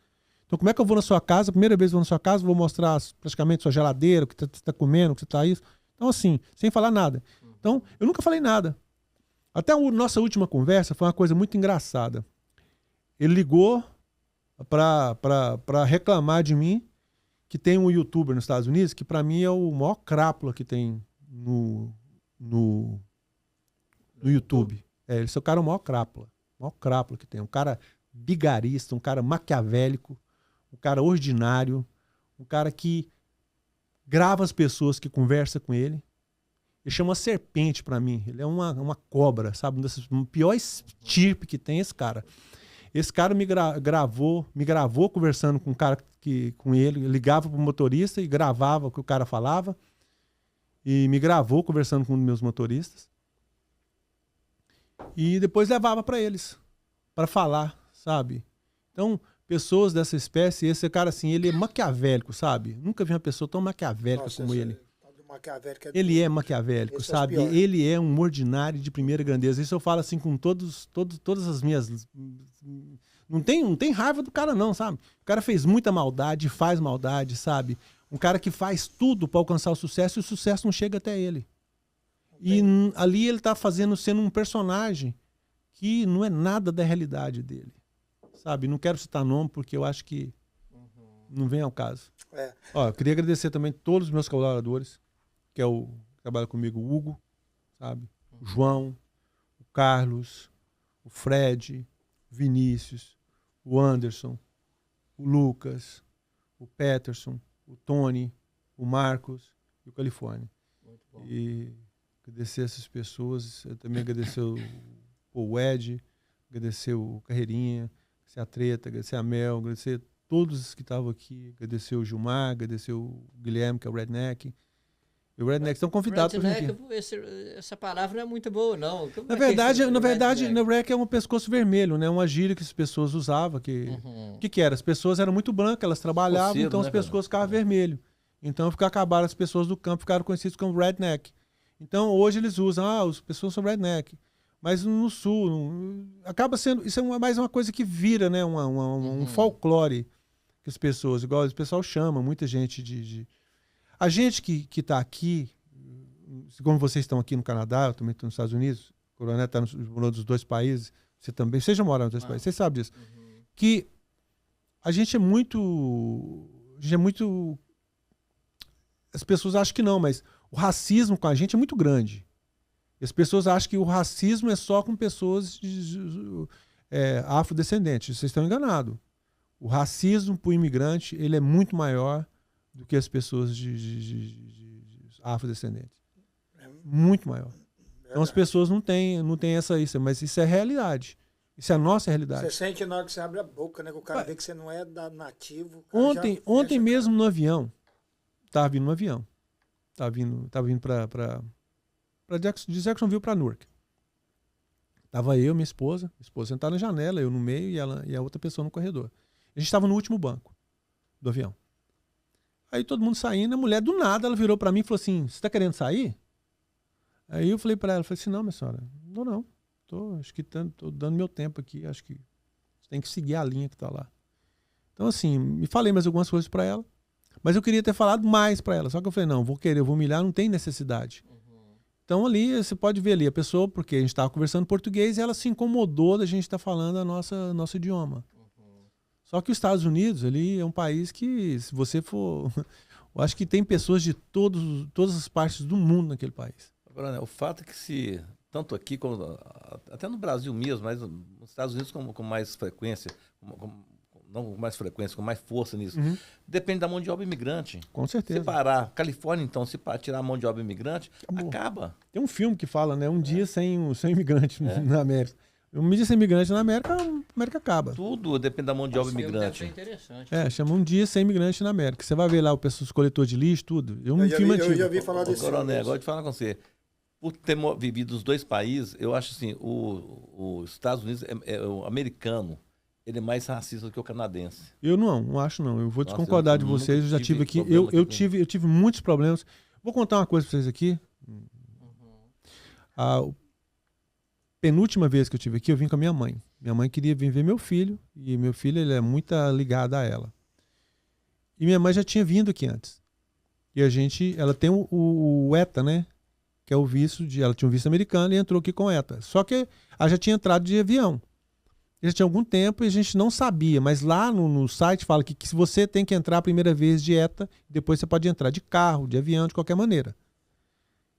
Então como é que eu vou na sua casa, a primeira vez que eu vou na sua casa, vou mostrar praticamente sua geladeira, o que você tá comendo, o que você tá isso... Então, assim, sem falar nada. Então, eu nunca falei nada. Até a nossa última conversa foi uma coisa muito engraçada. Ele ligou para reclamar de mim, que tem um youtuber nos Estados Unidos, que para mim é o maior crápula que tem no YouTube. Esse é o cara o maior crápula que tem. Um cara bigarista, um cara maquiavélico, um cara ordinário, um cara que grava as pessoas que conversam com ele. Ele chama serpente pra mim. Ele é uma cobra, sabe? Um pior estirpe que tem esse cara. Esse cara me gravou conversando com um cara com ele, ligava pro motorista e gravava o que o cara falava. E me gravou conversando com um dos meus motoristas. E depois levava pra eles, pra falar, sabe? Então, pessoas dessa espécie, esse cara assim, ele é maquiavélico, sabe? Nunca vi uma pessoa tão maquiavélica como ele. Ele é maquiavélico, sabe? Ele é um ordinário de primeira grandeza. Isso eu falo assim com todas as minhas... Não tem raiva do cara não, sabe? O cara fez muita maldade, faz maldade, sabe? Um cara que faz tudo para alcançar o sucesso e o sucesso não chega até ele. E ali ele tá sendo um personagem que não é nada da realidade dele. Sabe, não quero citar nome porque eu acho que não vem ao caso. Ó, eu queria agradecer também todos os meus colaboradores, que trabalha comigo, o Hugo, sabe? O João, o Carlos, o Fred, o Vinícius, o Anderson, o Lucas, o Peterson, o Tony, o Marcos e o Califórnia. Muito bom. E agradecer essas pessoas, eu também agradecer o Ed, agradecer o Carreirinha, agradecer a Treta, agradecer a Mel, agradecer todos que estavam aqui, agradecer o Gilmar, agradecer o Guilherme, que é o Redneck. E o Redneck estão convidados para vir aqui. Essa palavra não é muito boa, não. Na verdade, Redneck é um pescoço vermelho, né? Uma gíria que as pessoas usavam. O que era? As pessoas eram muito brancas, elas trabalhavam, Coceiro, então os pescoços ficavam vermelhos. Então acabaram as pessoas do campo, ficaram conhecidas como Redneck. Então hoje eles usam, as pessoas são Redneck. Mas no sul, acaba sendo, isso é mais uma coisa que vira, né? Um folclore que as pessoas, igual o pessoal chama, muita gente A gente que está aqui, como vocês estão aqui no Canadá, eu também estou nos Estados Unidos, o coronel está nos dois países, você também, vocês já moram nos dois países, vocês sabem disso. Que a gente é muito... As pessoas acham que não, mas o racismo com a gente é muito grande. E as pessoas acham que o racismo é só com pessoas afrodescendentes. Vocês estão enganados. O racismo para o imigrante ele é muito maior do que as pessoas de afrodescendentes. Muito maior. Então as pessoas não têm isso, mas isso é realidade. Isso é a nossa realidade. Você sente na hora que você abre a boca, né? Que o cara vê que você não é nativo. Ontem mesmo no avião, estava vindo no avião. Estava vindo para de Jacksonville para Newark. Tava eu, minha esposa sentada na janela, eu no meio e a outra pessoa no corredor. A gente estava no último banco do avião. Aí todo mundo saindo, a mulher do nada, ela virou para mim e falou assim, você tá querendo sair? Aí eu falei para ela, falei assim, não, minha senhora, não. Acho que tô dando meu tempo aqui, acho que você tem que seguir a linha que tá lá. Então assim, me falei mais algumas coisas para ela, mas eu queria ter falado mais para ela, só que eu falei, não, eu vou humilhar, não tem necessidade. Então ali, você pode ver ali a pessoa, porque a gente estava conversando português e ela se incomodou da gente estar falando nosso idioma. Só que os Estados Unidos, ele é um país que, se você for... Eu acho que tem pessoas de todas as partes do mundo naquele país. Agora, né, o fato é que tanto aqui como até no Brasil mesmo, mas nos Estados Unidos com mais frequência, não com mais frequência, com mais força nisso, depende da mão de obra imigrante. Com certeza. Se parar, Califórnia, então, se tirar a mão de obra imigrante, acaba. Tem um filme que fala, né? Dia sem imigrante na América. Um dia sem imigrante na América, a América acaba. Tudo depende da mão de obra imigrante. Interessante. Chama Um Dia Sem Imigrante na América. Você vai ver lá os coletores de lixo, tudo. Eu já vi falar desse filme. Coronel, agora de falar com você. Por ter vivido os dois países, eu acho assim, os Estados Unidos, o americano, ele é mais racista do que o canadense. Eu não acho não. Eu vou desconcordar de vocês. Eu já tive aqui. Eu tive muitos problemas. Vou contar uma coisa para vocês aqui. A penúltima vez que eu tive aqui, eu vim com a minha mãe. Minha mãe queria vir ver meu filho. E meu filho, ele é muito ligado a ela. E minha mãe já tinha vindo aqui antes. E ela tem o ETA, né? Que é o visto ela tinha um visto americano e entrou aqui com o ETA. Só que ela já tinha entrado de avião. Já tinha algum tempo e a gente não sabia, mas lá no site fala que se você tem que entrar a primeira vez de ETA, depois você pode entrar de carro, de avião, de qualquer maneira.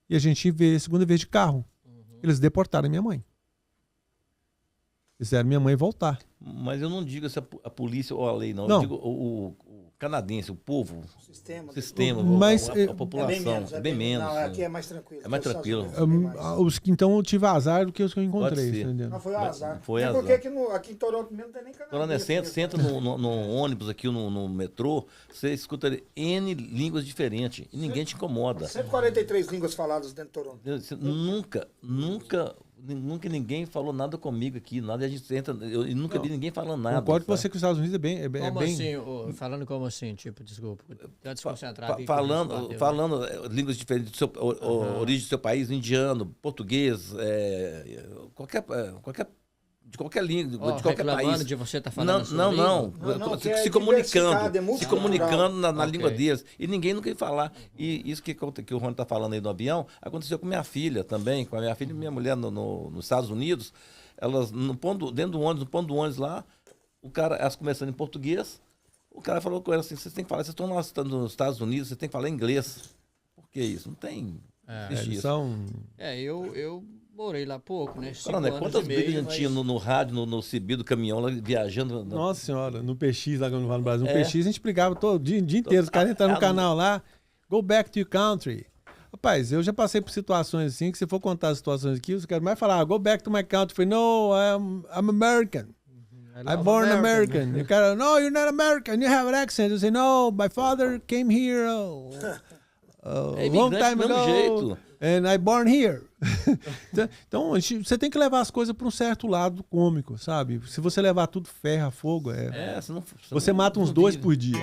E a gente veio a segunda vez de carro. Eles deportaram a minha mãe. Fizeram minha mãe voltar. Mas eu não digo se a polícia ou a lei, não. Não. Eu digo o canadense, o povo, o sistema, mas, a população. É bem menos. Não, aqui é mais tranquilo. É mais tranquilo. Então eu tive azar do que os que eu encontrei. Não, foi o azar. Foi azar. Porque aqui em Toronto mesmo não tem nem canadense. Você entra no ônibus aqui, no metrô, você escuta N línguas diferentes e ninguém te incomoda. 143 línguas faladas dentro de Toronto. Nunca ninguém falou nada comigo aqui, nada. A gente entra, eu nunca vi ninguém falando nada. Concordo com você que os Estados Unidos é bem... Como assim? Falando como assim? Tipo, desculpa. Tá desconcentrado. Falando línguas diferentes, origem do seu país, indiano, português, de qualquer língua, de qualquer país. De você tá falando não. Se comunicando na língua deles. E ninguém nunca ia falar. E isso que o Rony está falando aí no avião, aconteceu com minha filha também, com a minha filha e minha mulher nos Estados Unidos. Elas, dentro do ônibus lá, elas conversando em português, o cara falou com elas assim, vocês têm que falar, vocês estão nos Estados Unidos, vocês têm que falar inglês. Por que isso? Não tem... Eles são... Eu morei lá pouco, né? Quantas brigas a gente tinha no rádio, no Cibi do caminhão, lá viajando? Nossa senhora, no PX, lá no Brasil, no PX, a gente brigava todo dia inteiro. Os caras entraram no canal lá, go back to your country. Rapaz, eu já passei por situações assim, que se for contar as situações aqui, os caras mais falar, go back to my country. Eu falei, no, I'm American. I'm born American. E o cara, no, you're not American, you have an accent. Eu say, no, my father came here long time ago. Jeito. And I born here. Então, você tem que levar as coisas para um certo lado cômico, sabe? Se você levar tudo ferro a fogo, você mata uns 2 por dia.